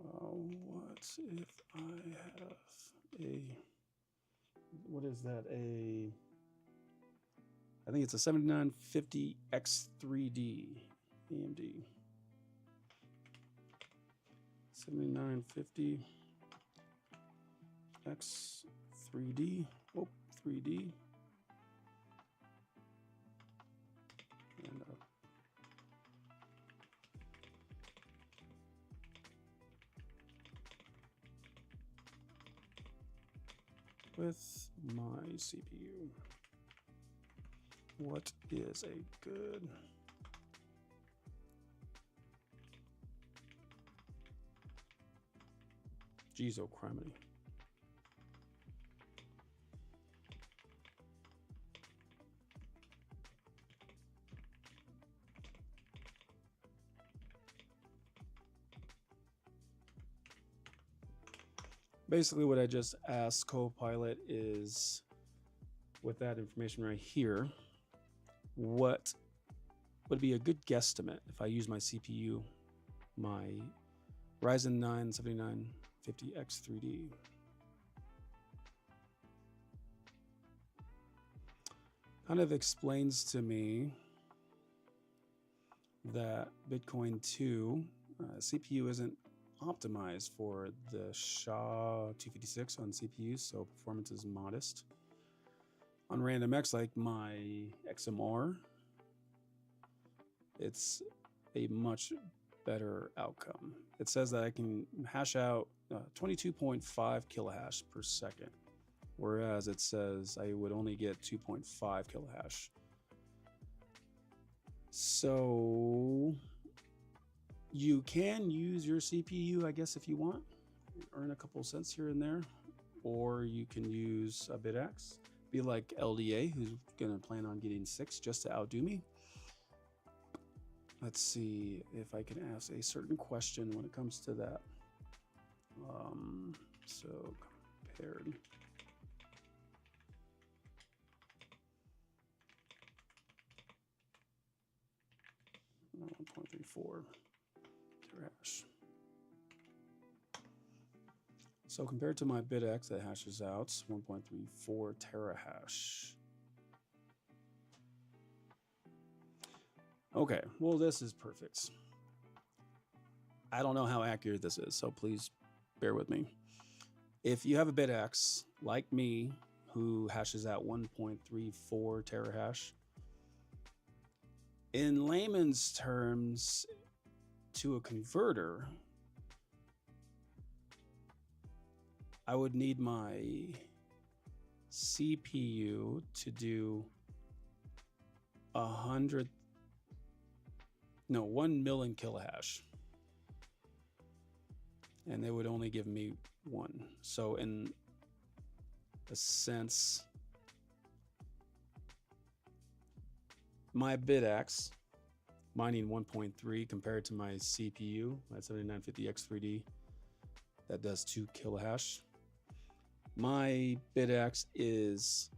What if I have what is that? I think it's a 7950 X3D AMD. 7950 X3D. Oh, 3D. And with my CPU, what is a good Criminy? Basically, what I just asked Copilot is, with that information right here, what would be a good guesstimate if I use my CPU, my Ryzen 9 7950 X3D? Kind of explains to me that Bitcoin 2 CPU isn't optimized for the SHA-256 on CPUs, so performance is modest. On RandomX, like my XMR, it's a much better outcome. It says that I can hash out 22.5 kilohash per second, whereas it says I would only get 2.5 kilohash. So you can use your CPU, I guess, if you want, earn a couple cents here and there, or you can use a BitX. Be like LDA, who's gonna plan on getting 6 just to outdo me. Let's see if I can ask a certain question when it comes to that. So compared. 1.34 terahash. So compared to my BitX that hashes out 1.34 terahash. Okay, well, this is perfect. I don't know how accurate this is, so please bear with me. If you have a BitX like me who hashes out 1.34 terahash, In layman's terms, to a converter, I would need my CPU to do 1 million kilohash, and they would only give me 1. So in a sense, my bidax mining 1.3 compared to my CPU, my 7950X3D, that does 2 kilohash. My bidax is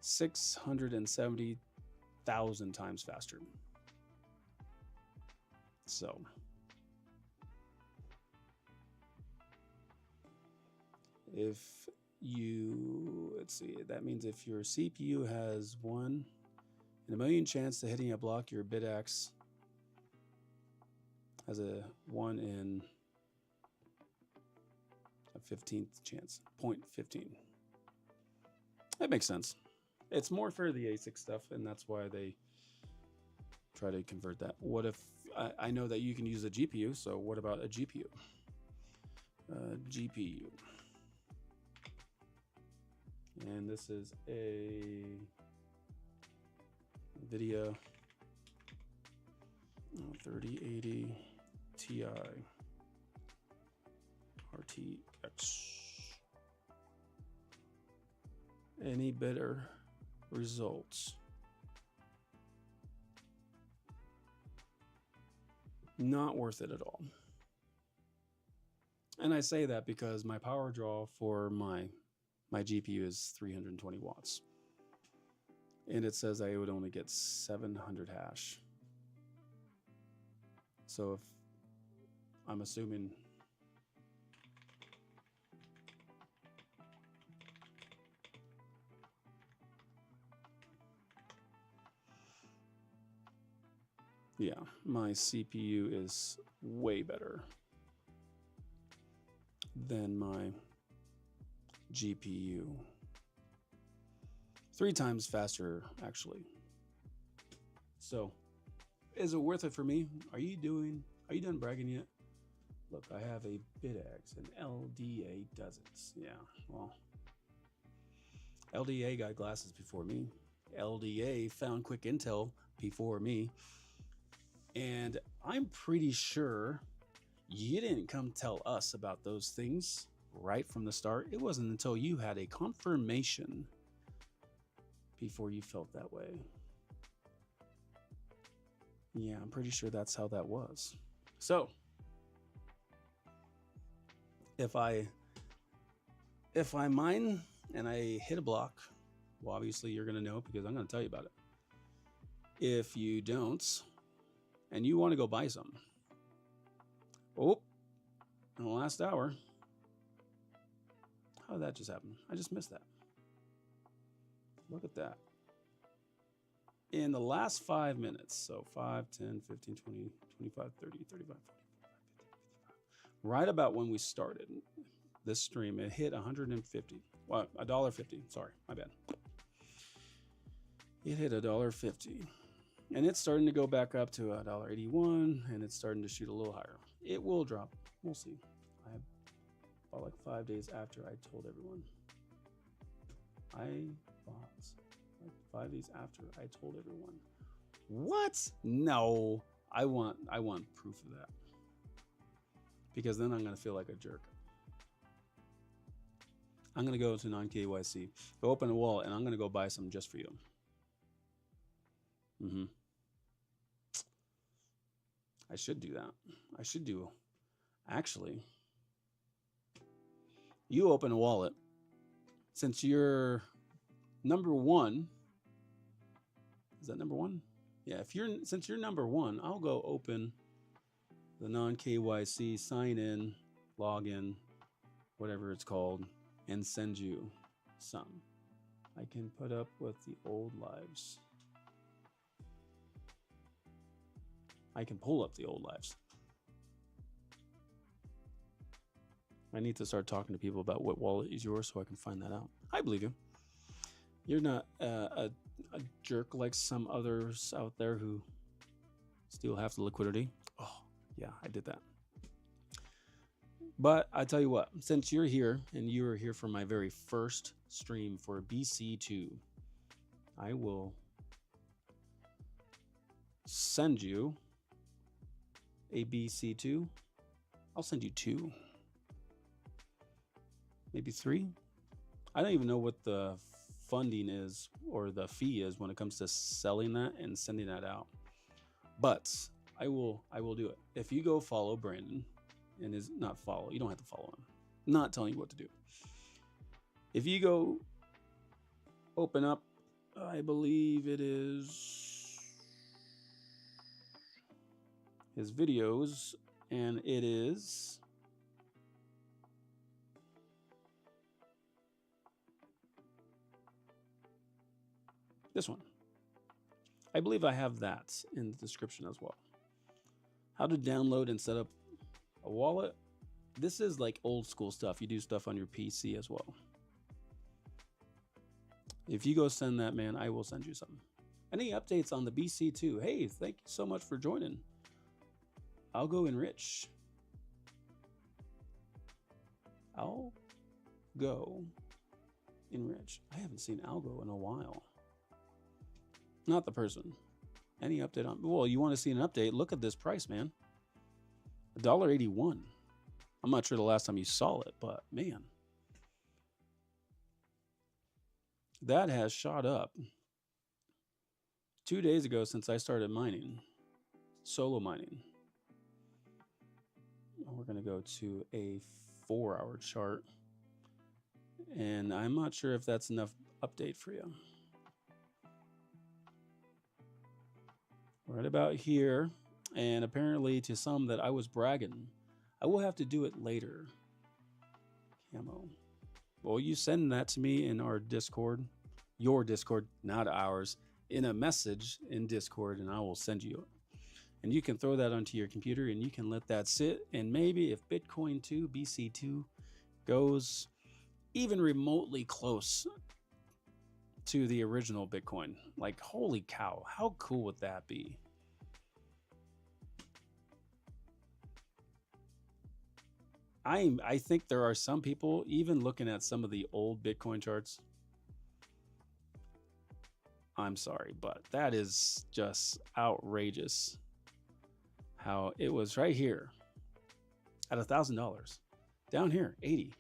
670,000 times faster. So if you, let's see, that means if your CPU has 1 in a million chance to hitting a block, your bidax has a 1 in a 15th chance, 0.15. That makes sense. It's more for the ASIC stuff, and that's why they try to convert that. What if, I know that you can use a GPU, so what about a GPU? GPU. And this is a NVIDIA 3080 Ti RTX. Any better results? Not worth it at all. And I say that because my power draw for my GPU is 320 watts. And it says I would only get 700 hash. So if I'm assuming yeah, my CPU is way better than my GPU. 3 times faster, actually. So, is it worth it for me? Are you done bragging yet? Look, I have a bidax, and LDA doesn't. Yeah, well, LDA got glasses before me. LDA found quick intel before me. And I'm pretty sure you didn't come tell us about those things right from the start. It wasn't until you had a confirmation before you felt that way. Yeah, I'm pretty sure that's how that was. So, if I mine and I hit a block, well, obviously you're going to know because I'm going to tell you about it. If you don't, and you want to go buy some, oh, in the last hour, how did that just happen? I just missed that. Look at that. In the last 5 minutes, so 5, 10, 15, 20, 25, 30, 35, 40, 50, right about when we started this stream, it hit 150. Well, $1.50. Sorry, my bad. It hit $1.50. And it's starting to go back up to $1.81, and it's starting to shoot a little higher. It will drop. We'll see. I bought like 5 days after I told everyone. I bought like 5 days after I told everyone. What? No. I want proof of that. Because then I'm going to feel like a jerk. I'm going to go to non-KYC, go open a wallet, and I'm going to go buy some just for you. I should do that. I should do. Actually, you open a wallet. Since you're number 1, is that number 1? Yeah, since you're number 1, I'll go open the non-KYC, sign in, log in, whatever it's called, and send you some. I can put up with the old lives. I can pull up the old lives. I need to start talking to people about what wallet is yours so I can find that out. I believe you. You're not, a jerk like some others out there who steal half the liquidity. Oh, yeah, I did that. But I tell you what, since you're here and you were here for my very first stream for BC2, I will send you a BC2. I'll send you 2, maybe 3. I don't even know what the funding is or the fee is when it comes to selling that and sending that out. But I will do it. If you go follow Brandon, and is not follow, you don't have to follow him. I'm not telling you what to do. If you go open up, I believe it is his videos, and it is this one. I believe I have that in the description as well. How to download and set up a wallet. This is like old school stuff. You do stuff on your PC as well. If you go send that, man, I will send you something. Any updates on the BC2? Hey, thank you so much for joining. I'll go enrich. I'll go enrich. I haven't seen Algo in a while. Not the person. Any update on? Well, you want to see an update? Look at this price, man. $1.81. I'm not sure the last time you saw it, but man, that has shot up 2 days ago since I started mining, solo mining. We're going to go to a 4-hour chart, and I'm not sure if that's enough update for you. Right about here. And apparently to some that I was bragging. I will have to do it later. Camo. Well, you send that to me in our Discord. Your Discord, not ours. In a message in Discord, and I will send you it. And you can throw that onto your computer, and you can let that sit. And maybe if Bitcoin 2, BC2, goes even remotely close to the original Bitcoin. Like, holy cow, how cool would that be? I think there are some people, even looking at some of the old Bitcoin charts, I'm sorry, but that is just outrageous. How it was right here at $1,000, down here 80,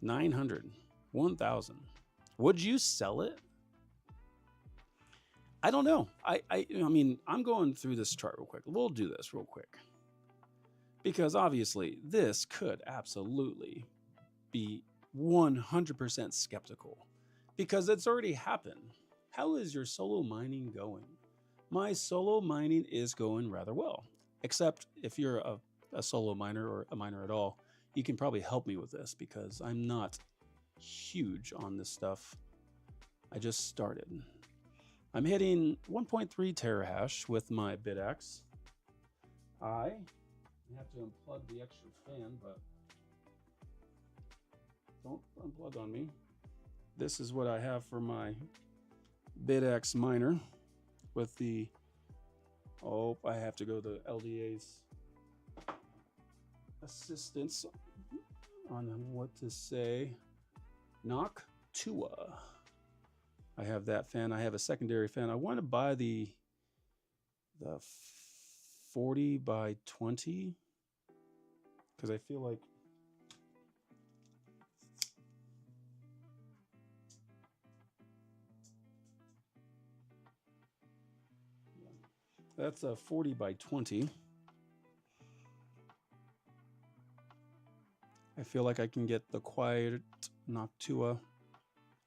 900, 1,000. Would you sell it? I don't know. I mean, I'm going through this chart real quick. We'll do this real quick because obviously this could absolutely be 100% skeptical because it's already happened. How is your solo mining going? My solo mining is going rather well, except if you're a solo miner or a miner at all, you can probably help me with this because I'm not huge on this stuff. I just started. I'm hitting 1.3 terahash with my BitX. I have to unplug the extra fan, but don't unplug on me. This is what I have for my BitX miner with the, oh, I have to go to LDA's assistance on what to say. Knock Tua. I have that fan. I have a secondary fan. I want to buy the 40 by 20 because I feel like that's a 40 by 20. I feel like I can get the quiet Noctua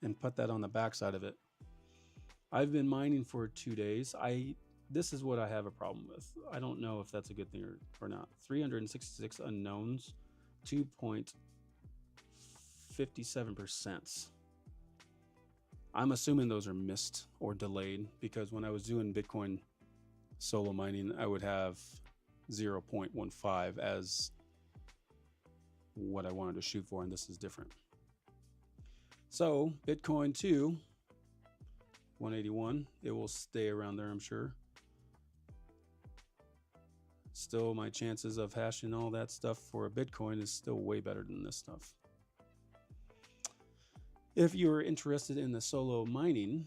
and put that on the back side of it. I've been mining for 2 days. This is what I have a problem with. I don't know if that's a good thing or not. 366 unknowns, 2.57%. I'm assuming those are missed or delayed because when I was doing Bitcoin solo mining, I would have 0.15 as what I wanted to shoot for, and this is different. So Bitcoin 2, 181. It will stay around there, I'm sure. Still, my chances of hashing all that stuff for a Bitcoin is still way better than this stuff. If you're interested in the solo mining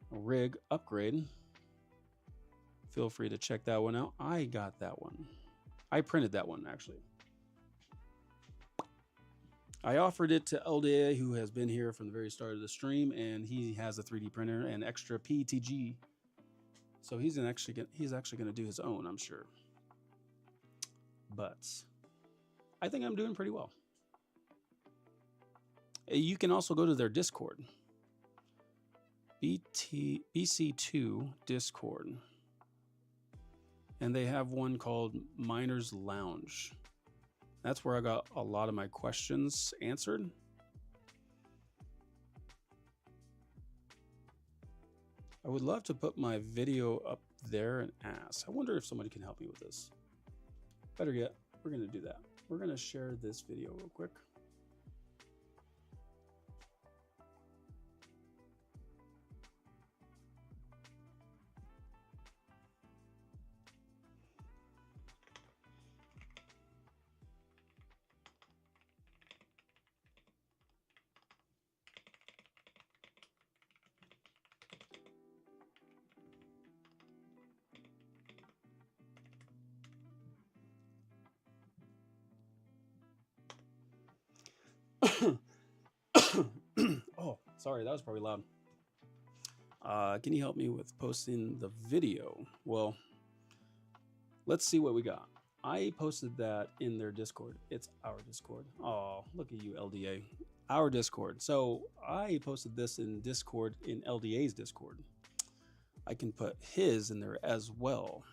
rig upgrade, feel free to check that one out. I got that one. I printed that one, actually. I offered it to LDA, who has been here from the very start of the stream, and he has a 3D printer and extra PETG. So he's actually going to do his own, I'm sure. But I think I'm doing pretty well. You can also go to their Discord. BC2 Discord. And they have one called Miners Lounge. That's where I got a lot of my questions answered. I would love to put my video up there and ask. I wonder if somebody can help me with this. Better yet, we're going to do that. We're going to share this video real quick. Oh, sorry, that was probably loud. Can you help me with posting the video? Well, let's see what we got. I posted that in their Discord. It's our Discord. Oh, look at you, LDA. Our Discord. So I posted this in Discord, in LDA's Discord. I can put his in there as well.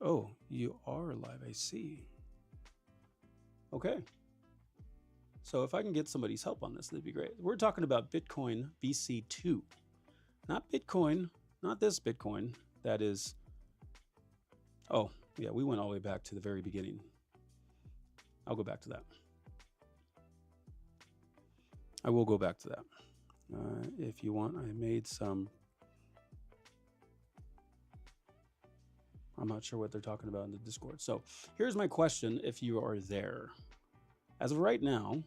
Oh, you are live, I see. Okay. So if I can get somebody's help on this, that'd be great. We're talking about Bitcoin BC2. Not Bitcoin, not this Bitcoin. That is, oh, yeah, we went all the way back to the very beginning. I'll go back to that. I will go back to that. If you want, I made some, I'm not sure what they're talking about in the Discord. So here's my question if you are there. As of right now,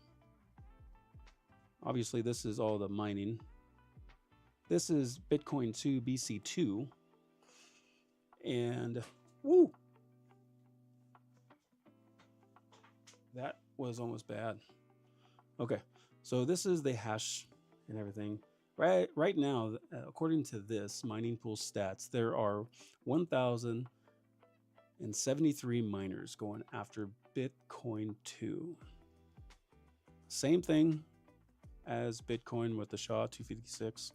obviously this is all the mining. This is Bitcoin 2 BC2. And woo! That was almost bad. Okay, so this is the hash and everything. Right now, according to this mining pool stats, there are 1,073 miners going after Bitcoin 2. Same thing as Bitcoin with the SHA 256.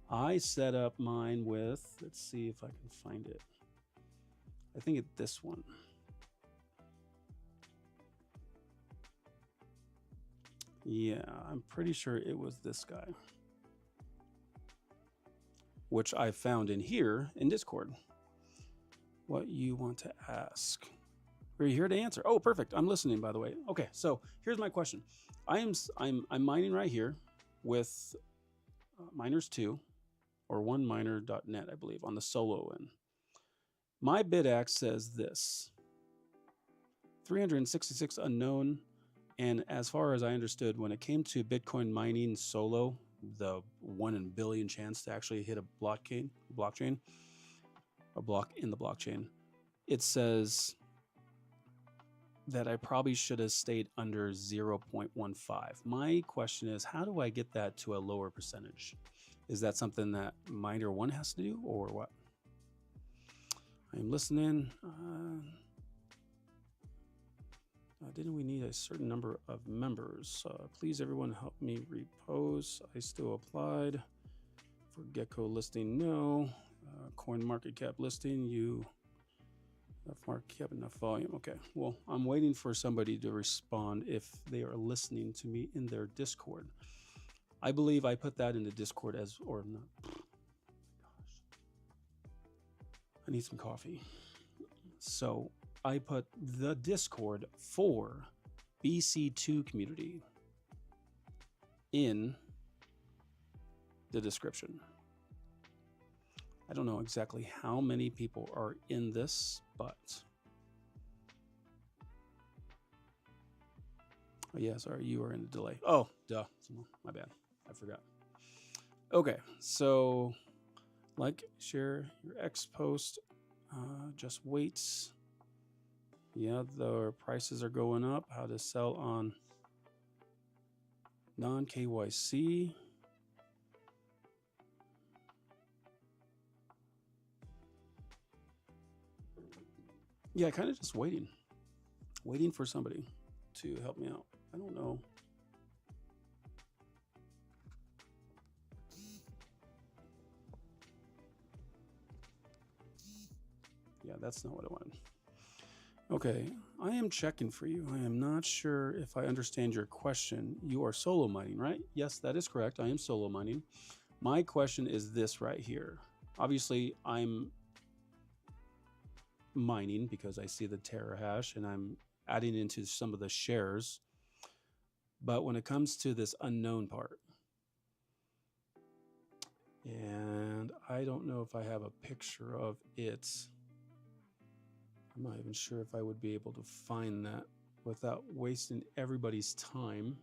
I set up mine with, let's see if I can find it. I think it's this one. Yeah, I'm pretty sure it was this guy, which I found in here in Discord. What you want to ask? Are you here to answer? Oh, perfect. I'm listening, by the way. Okay, so here's my question. I'm mining right here with Miners2 or oneminer.net, I believe, on the solo end. My bidax says this: 366 unknown. And as far as I understood, when it came to Bitcoin mining solo, the 1 in a billion chance to actually hit a blockchain, a block in the blockchain, it says that I probably should have stayed under 0.15. My question is, how do I get that to a lower percentage? Is that something that Miner 1 has to do, or what? I'm listening. Didn't we need a certain number of members? Please, everyone, help me repose. I still applied. For Gecko listing, no. Coin market cap listing, you. Enough market cap, enough volume. Okay, well, I'm waiting for somebody to respond if they are listening to me in their Discord. I believe I put that in the Discord as, or not. Gosh. I need some coffee. So I put the Discord for BC2 community in the description. I don't know exactly how many people are in this, but oh yeah, sorry, you are in a delay. Oh, duh, my bad, I forgot. Okay, so like, share your X post, just wait. Yeah, the prices are going up. How to sell on non-KYC. Yeah, kind of just waiting for somebody to help me out. I don't know. Yeah, that's not what I wanted. Okay, I am checking for you. I am not sure if I understand your question. You are solo mining, right? Yes, that is correct. I am solo mining. My question is this right here. Obviously, I'm mining because I see the terahash and I'm adding into some of the shares. But when it comes to this unknown part, and I don't know if I have a picture of it. I'm not even sure if I would be able to find that without wasting everybody's time.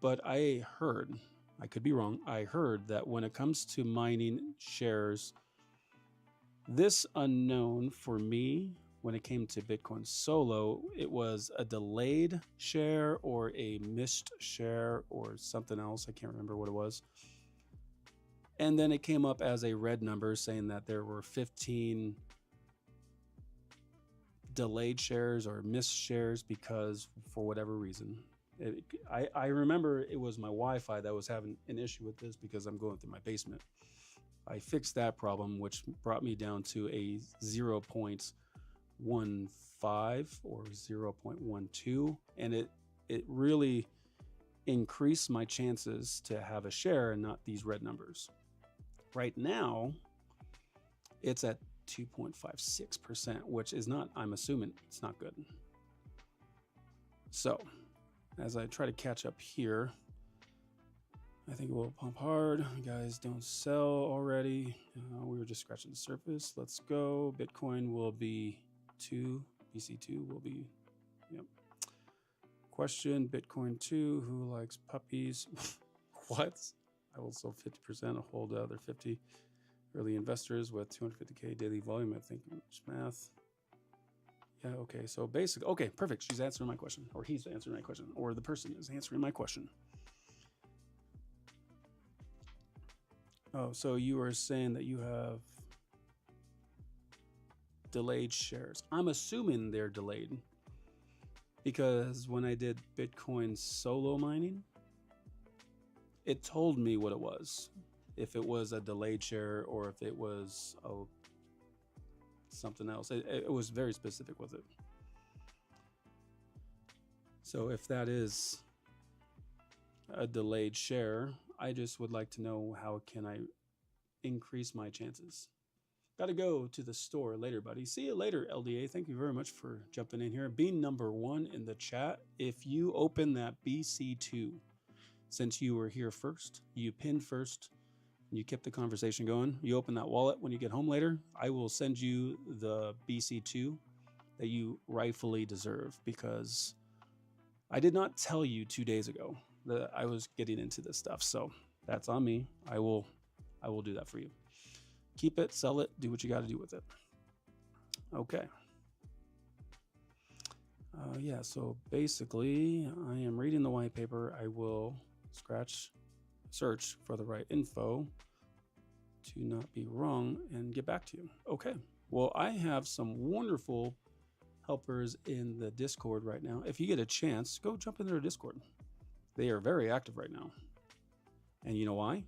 But I heard, I could be wrong, I heard that when it comes to mining shares, this unknown for me, when it came to Bitcoin Solo, it was a delayed share or a missed share or something else. I can't remember what it was. And then it came up as a red number saying that there were 15 delayed shares or missed shares because for whatever reason. I remember it was my Wi-Fi that was having an issue with this because I'm going through my basement. I fixed that problem, which brought me down to a 0.15 or 0.12. And it really increased my chances to have a share and not these red numbers. Right now, it's at 2.56%, which is not, I'm assuming it's not good. So as I try to catch up here, I think it will pump hard. Guys, don't sell already. We were just scratching the surface. Let's go. Bitcoin will be 2. BC2 will be, yep. Question, Bitcoin 2, who likes puppies? What? I will sell 50%, I'll hold the other 50. Early investors with 250K daily volume, I think, math. Yeah, okay, so basically, okay, perfect. She's answering my question, or he's answering my question, or the person is answering my question. Oh, so you are saying that you have delayed shares. I'm assuming they're delayed because when I did Bitcoin solo mining, it told me what it was. If it was a delayed share or if it was something else. It was very specific with it. So if that is a delayed share, I just would like to know how can I increase my chances. Got to go to the store later, buddy. See you later, LDA. Thank you very much for jumping in here. Being number 1 in the chat. If you open that BC2, since you were here first, you pinned first, you kept the conversation going, you open that wallet when you get home later, I will send you the BC2 that you rightfully deserve, because I did not tell you 2 days ago that I was getting into this stuff. So that's on me. I will do that for you. Keep it, sell it, do what you got to do with it. Okay. Yeah, so basically I am reading the white paper. I will search for the right info to not be wrong and get back to you. Okay. Well, I have some wonderful helpers in the Discord right now. If you get a chance, go jump in their Discord. They are very active right now. And you know why?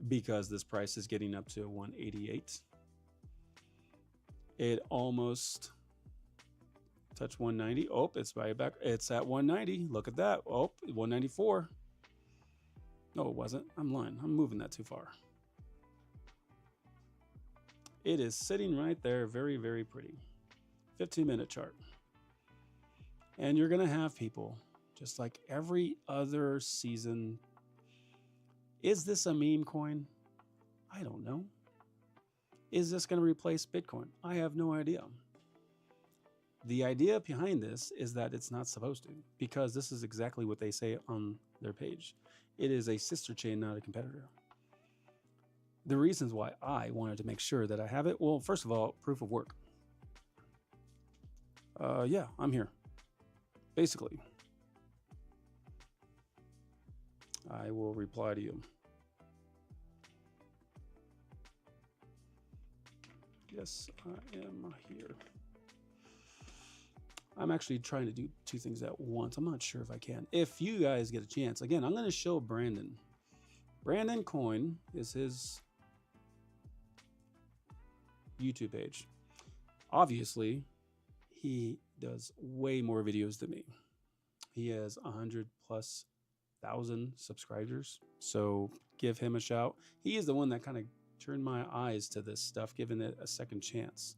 Because this price is getting up to 188. It almost touched 190. Oh, it's right back. It's at 190. Look at that. Oh, 194. No, it wasn't. I'm lying. I'm moving that too far. It is sitting right there. Very, very pretty. 15-minute chart. And you're going to have people just like every other season. Is this a meme coin? I don't know. Is this going to replace Bitcoin? I have no idea. The idea behind this is that it's not supposed to, because this is exactly what they say on their page. It is a sister chain, not a competitor. The reasons why I wanted to make sure that I have it, well, first of all, proof of work. Yeah, I'm here. Basically, I will reply to you. Yes, I am here. I'm actually trying to do two things at once. I'm not sure if I can. If you guys get a chance, again, I'm going to show Brandon. Brandon Coin is his YouTube page. Obviously, he does way more videos than me. He has 100,000+ subscribers. So give him a shout. He is the one that kind of turned my eyes to this stuff, giving it a second chance.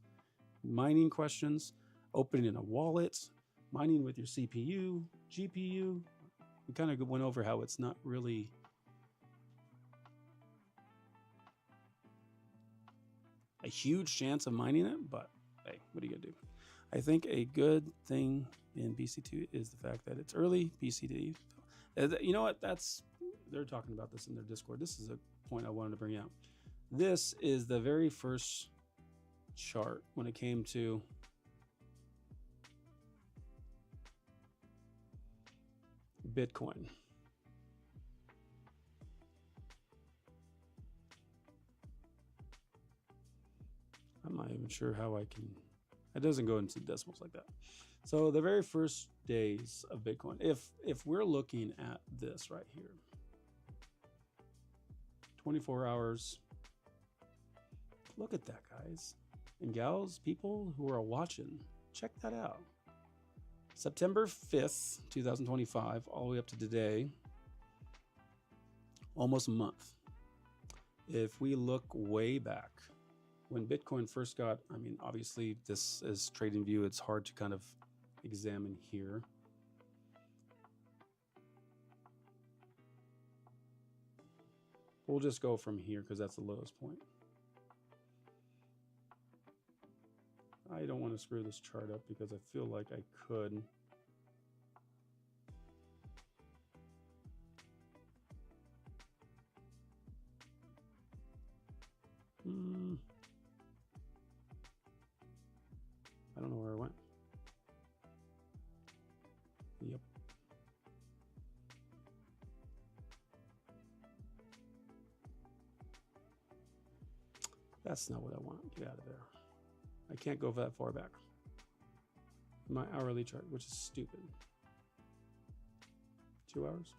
Mining questions, opening a wallet, mining with your CPU, GPU. We kind of went over how it's not really a huge chance of mining it, but hey, what are you gonna do? I think a good thing in BC2 is the fact that it's early BC2. You know what? They're talking about this in their Discord. This is a point I wanted to bring out. This is the very first chart when it came to Bitcoin. I'm not even sure how I can. It doesn't go into decimals like that. So the very first days of Bitcoin, if we're looking at this right here, 24 hours. Look at that, guys and gals, people who are watching. Check that out. September 5th, 2025, all the way up to today, almost a month. If we look way back, when Bitcoin first got, I mean, obviously this is TradingView. It's hard to kind of examine here. We'll just go from here because that's the lowest point. I don't want to screw this chart up because I feel like I could. I don't know where I went. Yep. That's not what I want. Get out of there. I can't go that far back. My hourly chart, which is stupid. 2 hours?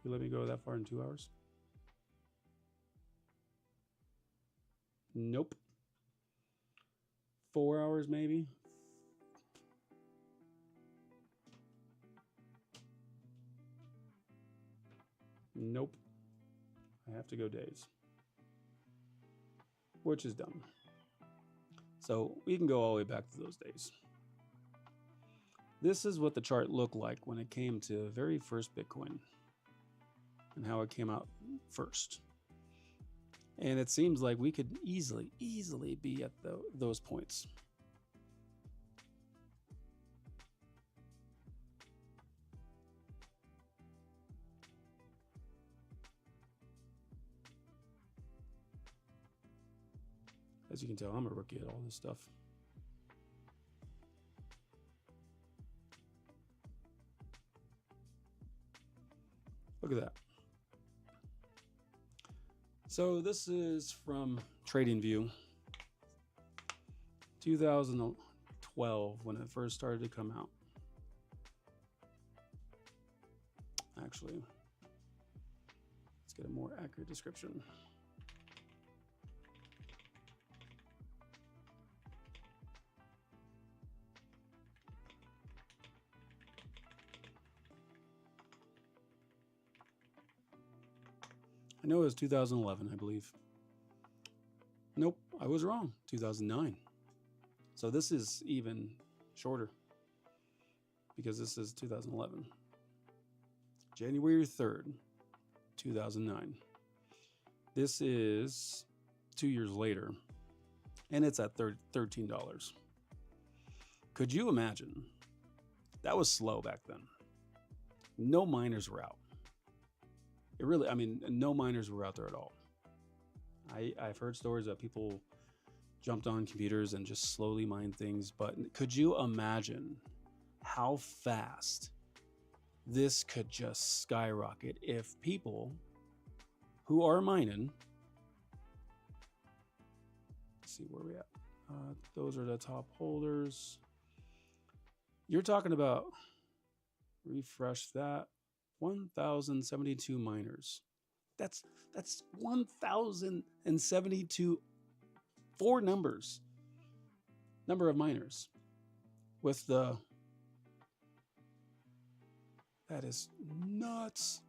You let me go that far in 2 hours? Nope. 4 hours maybe? Nope. I have to go days. Which is dumb. So we can go all the way back to those days. This is what the chart looked like when it came to very first Bitcoin and how it came out first. And it seems like we could easily be at those points. As you can tell, I'm a rookie at all this stuff. Look at that. So this is from TradingView, 2012, when it first started to come out. Actually, let's get a more accurate description. I know it was 2011, I believe. Nope, I was wrong. 2009. So this is even shorter because this is 2011. January 3rd, 2009. This is 2 years later, and it's at $13. Could you imagine? That was slow back then. No miners were out. It really, I mean, no miners were out there at all. I've heard stories that people jumped on computers and just slowly mined things, but could you imagine how fast this could just skyrocket if people who are mining, let's see where we at. Those are the top holders. You're talking about, refresh that, 1,072 miners. That's 1,072, four numbers, number of miners with the, that is nuts.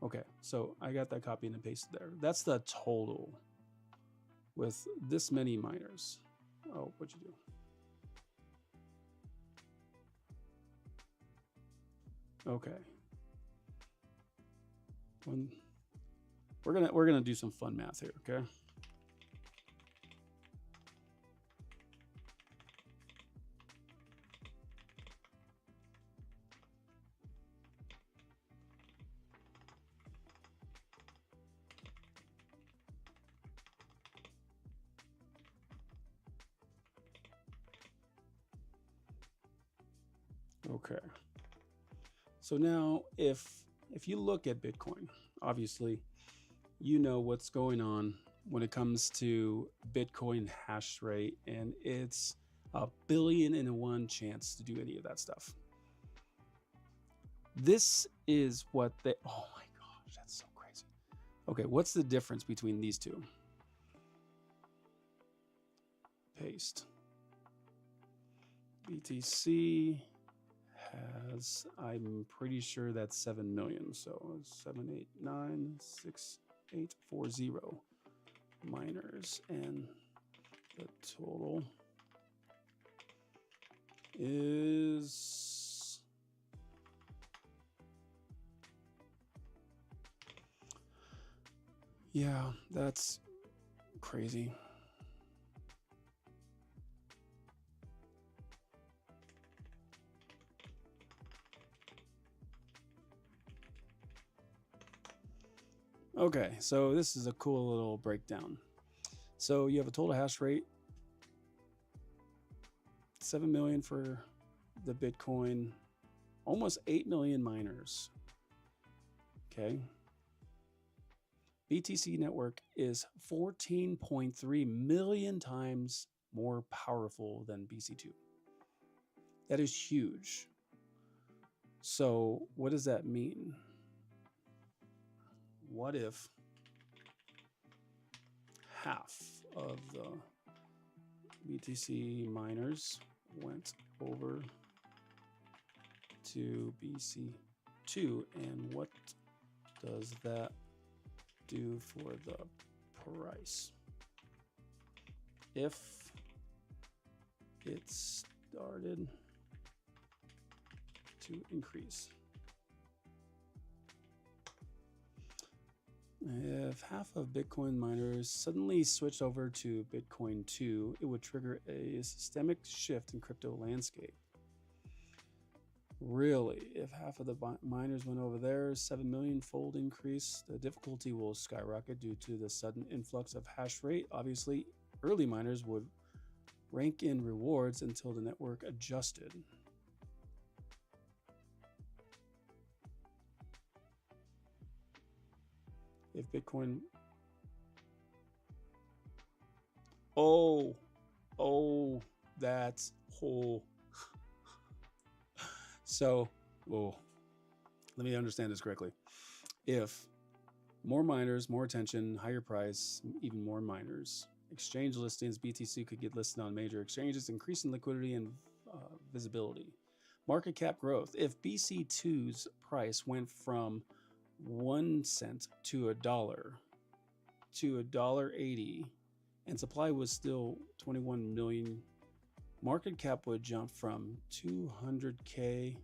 Okay, so I got that copy and pasted there. That's the total with this many miners. Oh, what'd you do? Okay. We're gonna do some fun math here, okay? Okay. So now if you look at Bitcoin, obviously you know what's going on when it comes to Bitcoin hash rate, and it's 1,000,000,001 chance to do any of that stuff. This is what they, oh my gosh, that's so crazy. Okay, what's the difference between these two? Paste. BTC has, I'm pretty sure that's 7 million. So 7896840 miners, and the total is yeah, that's crazy. Okay, so this is a cool little breakdown. So you have a total hash rate, 7 million for the Bitcoin, almost 8 million miners. Okay. BTC network is 14.3 million times more powerful than BC2. That is huge. So what does that mean? What if half of the BTC miners went over to BC2, and what does that do for the price if it started to increase? If half of Bitcoin miners suddenly switched over to Bitcoin 2, it would trigger a systemic shift in crypto landscape. Really, if half of the miners went over there, 7 million fold increase, the difficulty will skyrocket due to the sudden influx of hash rate. Obviously, early miners would rank in rewards until the network adjusted. If Bitcoin, that's whole. So, let me understand this correctly. If more miners, more attention, higher price, even more miners, exchange listings, BTC could get listed on major exchanges, increasing liquidity and visibility. Market cap growth. If BC2's price went from 1 cent to $1 to $1.80 and supply was still 21 million, market cap would jump from 200K,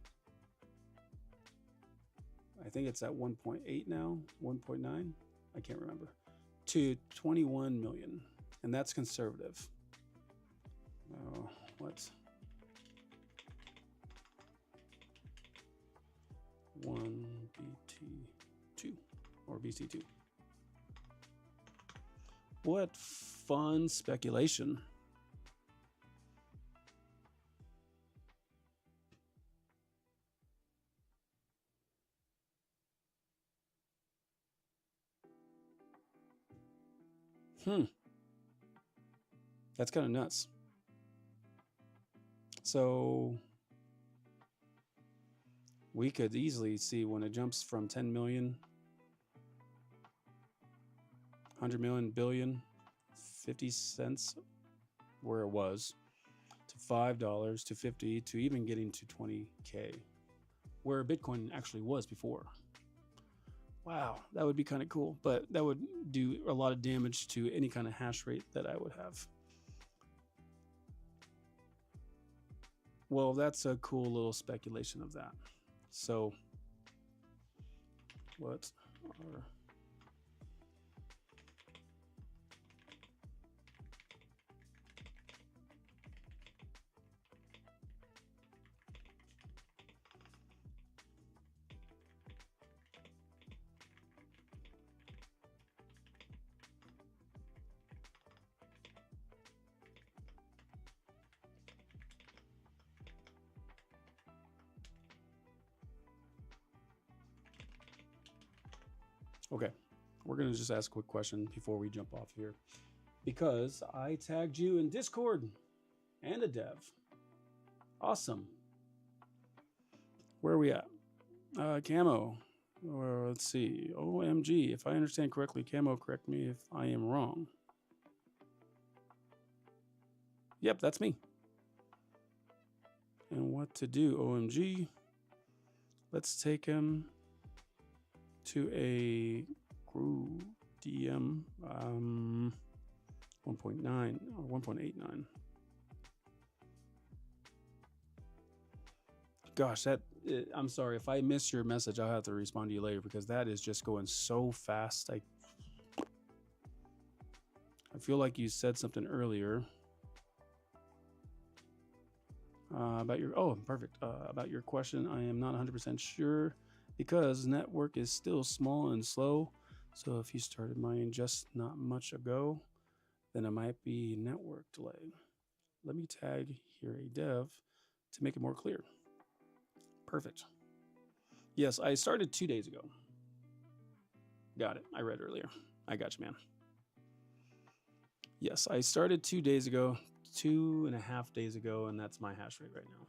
I think it's at 1.8 now, 1.9, I can't remember, to 21 million. And that's conservative. What? 1BT2 or BC2. What fun speculation. That's kind of nuts. So we could easily see when it jumps from 10 million, 100 million, billion, 50 cents, where it was, to $5, to 50, to even getting to 20K, where Bitcoin actually was before. Wow, that would be kind of cool, but that would do a lot of damage to any kind of hash rate that I would have. Well, that's a cool little speculation of that. So, what are... Okay, we're going to just ask a quick question before we jump off here, because I tagged you in Discord and a dev. Awesome. Where are we at? Camo. Or let's see. OMG. If I understand correctly, Camo, correct me if I am wrong. Yep, that's me. And what to do? OMG. Let's take him to a group DM 1.9 or 1.89. Gosh, I'm sorry if I miss your message. I'll have to respond to you later, because that is just going so fast. I feel like you said something earlier about your perfect about your question. I am not 100% sure, because network is still small and slow. So if you started mining just not much ago, then it might be network delay. Let me tag here a dev to make it more clear. Perfect. Yes, I started 2 days ago. Got it. I read earlier. I got you, man. Yes, I started 2 days ago, 2.5 days ago, and that's my hash rate right now.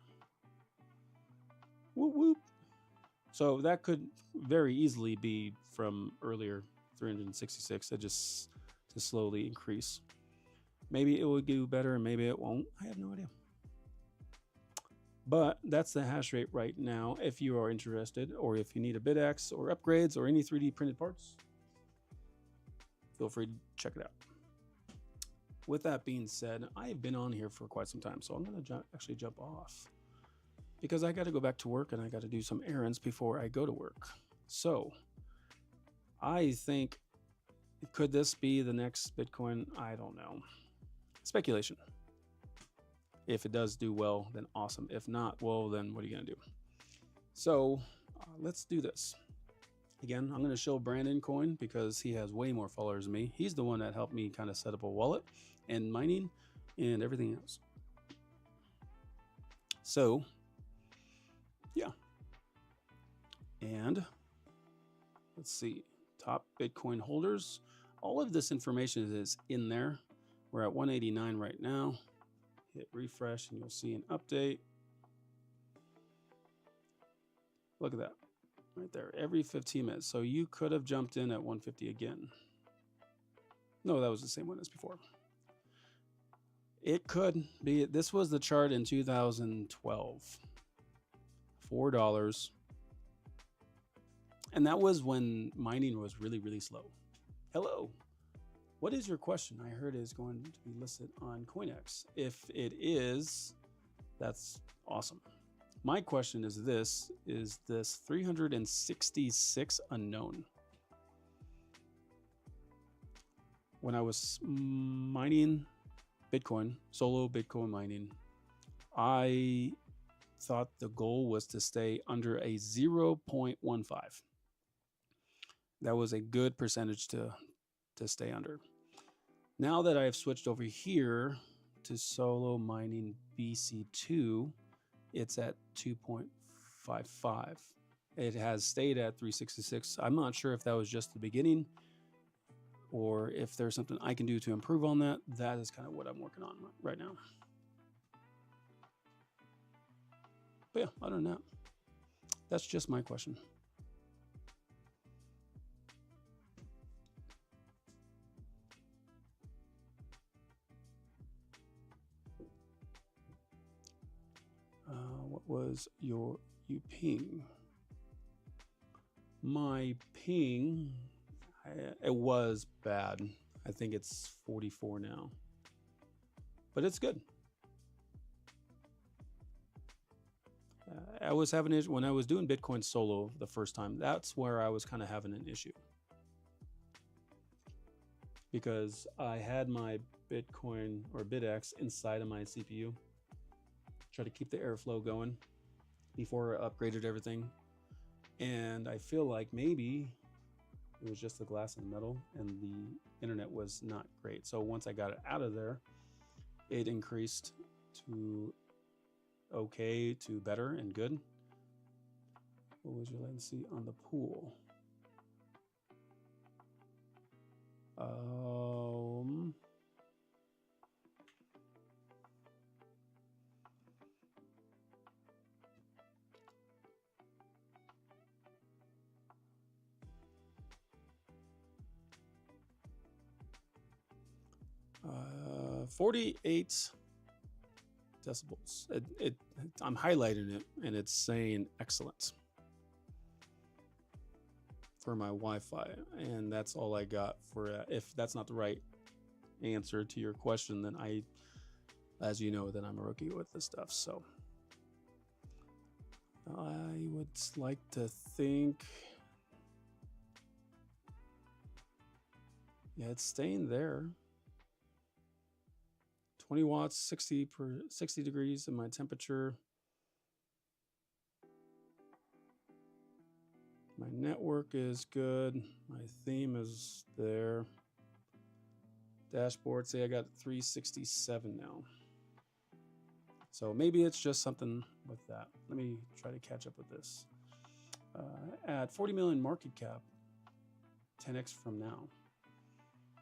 Whoop, whoop. So that could very easily be from earlier 366 to just to slowly increase. Maybe it will do better and maybe it won't. I have no idea. But that's the hash rate right now. If you are interested, or if you need a BitX or upgrades or any 3D printed parts, feel free to check it out. With that being said, I've been on here for quite some time, so I'm going to actually jump off, because I got to go back to work and I got to do some errands before I go to work. So I think, could this be the next Bitcoin? I don't know. Speculation. If it does do well, then awesome. If not, well, then what are you going to do? So let's do this. Again, I'm going to show Brandon Coin, because he has way more followers than me. He's the one that helped me kind of set up a wallet and mining and everything else. So yeah. And let's see, top Bitcoin holders. All of this information is in there. We're at 189 right now. Hit refresh and you'll see an update. Look at that right there, every 15 minutes. So you could have jumped in at 150 again. No, that was the same one as before. It could be. This was the chart in 2012. $4. And that was when mining was really, really slow. Hello. What is your question? I heard it is going to be listed on CoinEx. If it is, that's awesome. My question is this 366 unknown? When I was mining Bitcoin, solo Bitcoin mining, I thought the goal was to stay under a 0.15. That was a good percentage to stay under. Now that I've switched over here to solo mining BC2, it's at 2.55. It has stayed at 366. I'm not sure if that was just the beginning or if there's something I can do to improve on that. That is kind of what I'm working on right now. But yeah, other than that, that's just my question. What was your ping? My ping, it was bad. I think it's 44 now, but it's good. I was having it when I was doing Bitcoin solo the first time. That's where I was kind of having an issue, because I had my Bitcoin or BitX inside of my CPU. Try to keep the airflow going before I upgraded everything. And I feel like maybe it was just the glass and the metal and the internet was not great. So once I got it out of there, it increased to okay to better and good. What was your latency on the pool? 48 decibels. I'm highlighting it and it's saying excellent for my Wi-Fi, and that's all I got for if that's not the right answer to your question, then as you know, then I'm a rookie with this stuff. So I would like to think, yeah, it's staying there. 20 watts, 60 degrees in my temperature. My network is good. My theme is there. Dashboard, say I got 367 now. So maybe it's just something with that. Let me try to catch up with this. At 40 million market cap, 10x from now.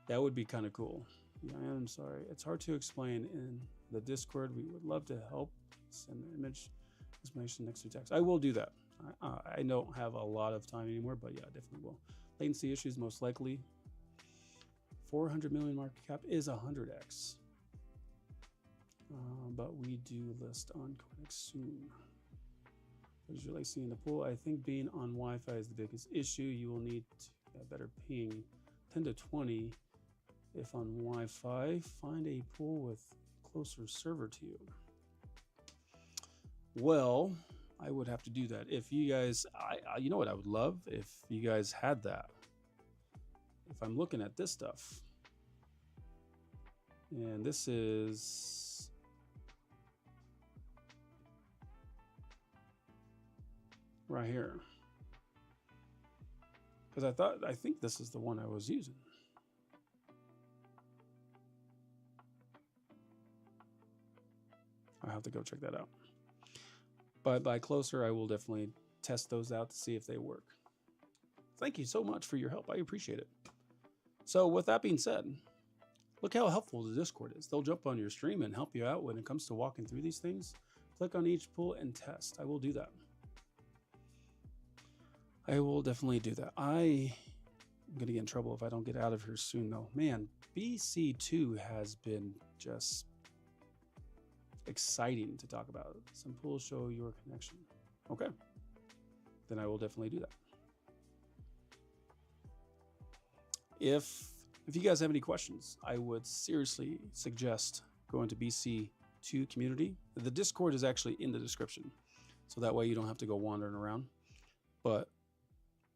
That would be kind of cool. Yeah, I'm sorry. It's hard to explain in the Discord. We would love to help. Send the image explanation next to text. I will do that. I don't have a lot of time anymore, but yeah, I definitely will. Latency issues most likely. 400 million market cap is 100x. But we do list on CoinEx soon. What is your latency in the pool? I think being on Wi-Fi is the biggest issue. You will need a better ping, 10 to 20. If on Wi-Fi, find a pool with closer server to you. Well, I would have to do that. If you guys, you know what I would love? If you guys had that. If I'm looking at this stuff, and this is right here, because I think this is the one I was using. I have to go check that out. But by closer, I will definitely test those out to see if they work. Thank you so much for your help. I appreciate it. So with that being said, look how helpful the Discord is. They'll jump on your stream and help you out when it comes to walking through these things. Click on each pool and test. I will do that. I will definitely do that. I'm going to get in trouble if I don't get out of here soon, though. Man, BC2 has been just exciting to talk about. Some pools show your connection. Okay, then I will definitely do that. If If you guys have any questions, I would seriously suggest going to BC2 community. The Discord is actually in the description, so that way you don't have to go wandering around. But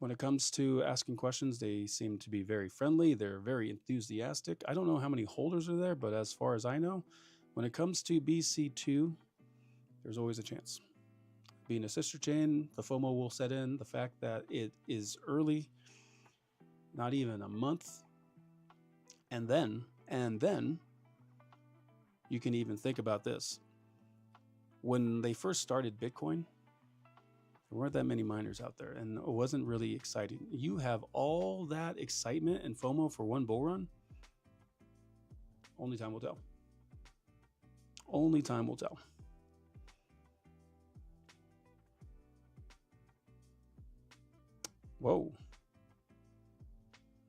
when it comes to asking questions, they seem to be very friendly. They're very enthusiastic. I don't know how many holders are there, but as far as I know, when it comes to BC2, there's always a chance. Being a sister chain, the FOMO will set in. The fact that it is early, not even a month. And then you can even think about this. When they first started Bitcoin, there weren't that many miners out there, and it wasn't really exciting. You have all that excitement and FOMO for one bull run. Only time will tell. Only time will tell. Whoa.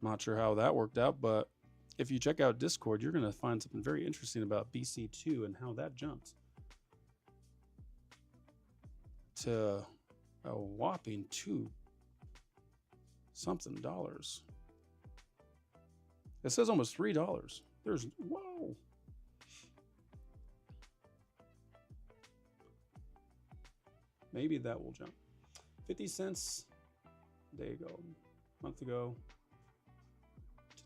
Not sure how that worked out, but if you check out Discord, you're going to find something very interesting about BC2 and how that jumped to a whopping $2 something. It says almost $3. There's, whoa. Maybe that will jump. 50 cents. There you go. A month ago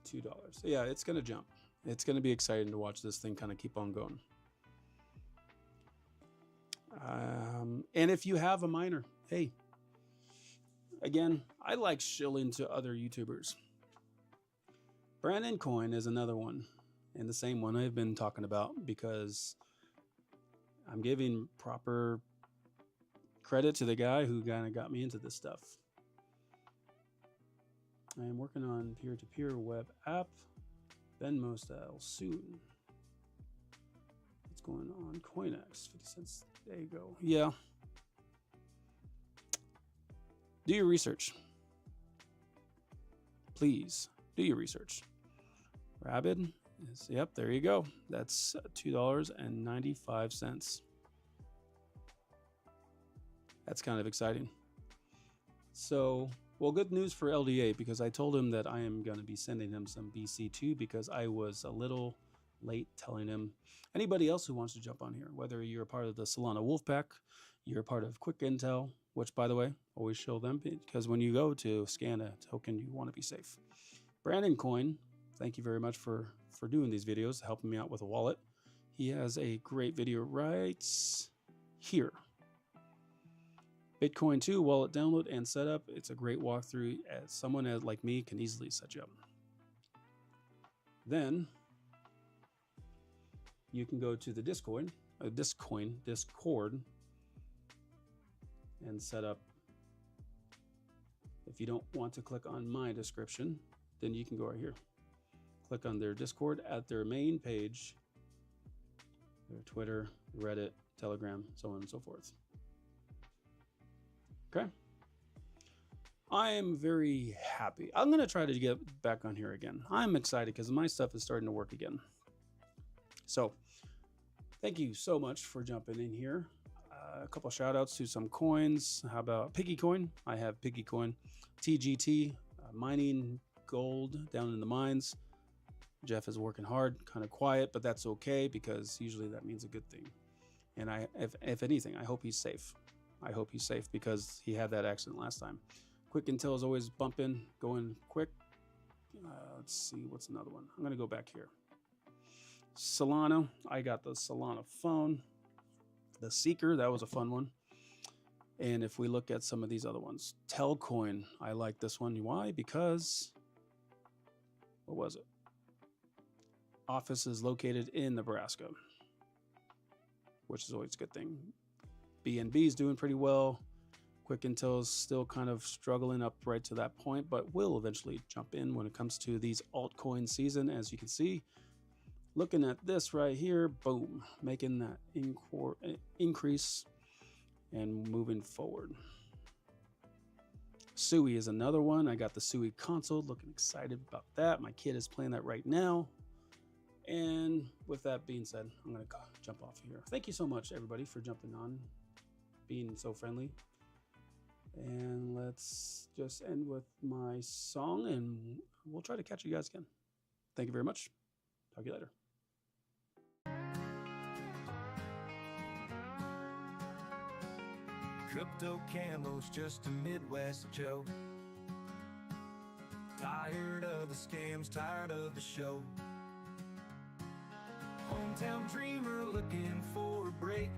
to $2. So yeah, it's going to jump. It's going to be exciting to watch this thing kind of keep on going. And if you have a miner, hey, again, I like shilling to other YouTubers. Brandon Coin is another one, and the same one I've been talking about, because I'm giving proper credit to the guy who kind of got me into this stuff. I am working on peer-to-peer web app. Venmo style soon. What's going on? CoinX, 50 cents. There you go. Yeah. Do your research. Please do your research. Rabid is, yep, there you go. That's $2.95. That's kind of exciting. So, well, good news for LDA, because I told him that I am going to be sending him some BC2 because I was a little late telling him. Anybody else who wants to jump on here, whether you're a part of the Solana Wolfpack, you're a part of Quick Intel, which, by the way, always show them, because when you go to scan a token, you want to be safe. Brandon Coin, thank you very much for doing these videos, helping me out with a wallet. He has a great video right here. Bitcoin 2 wallet download and setup. It's a great walkthrough, as someone like me can easily set you up. Then you can go to the Discord, and set up. If you don't want to click on my description, then you can go right here. Click on their Discord at their main page, their Twitter, Reddit, Telegram, so on and so forth. Okay. I am very happy. I'm going to try to get back on here again. I'm excited because my stuff is starting to work again. So thank you so much for jumping in here. A couple shout outs to some coins. How about Piggy Coin? I have Piggy Coin. TGT, mining gold down in the mines. Jeff is working hard, kind of quiet, but that's okay, because usually that means a good thing. And if anything, I hope he's safe. I hope he's safe, because he had that accident last time. Quick Intel is always bumping, going quick. Let's see, what's another one? I'm going to go back here. Solana, I got the Solana phone. The Seeker, that was a fun one. And if we look at some of these other ones, Telcoin, I like this one. Why? Because, what was it? Office is located in Nebraska, which is always a good thing. BNB is doing pretty well. Quick Intel is still kind of struggling up right to that point, but will eventually jump in when it comes to these altcoin season. As you can see, looking at this right here, boom, making that increase and moving forward. Sui is another one. I got the Sui console, looking excited about that. My kid is playing that right now. And with that being said, I'm going to jump off here. Thank you so much, everybody, for jumping on, being so friendly. And let's just end with my song, and we'll try to catch you guys again. Thank you very much. Talk to you later. Crypto Camo's just a Midwest Joe. Tired of the scams, tired of the show. Hometown dreamer looking for a break.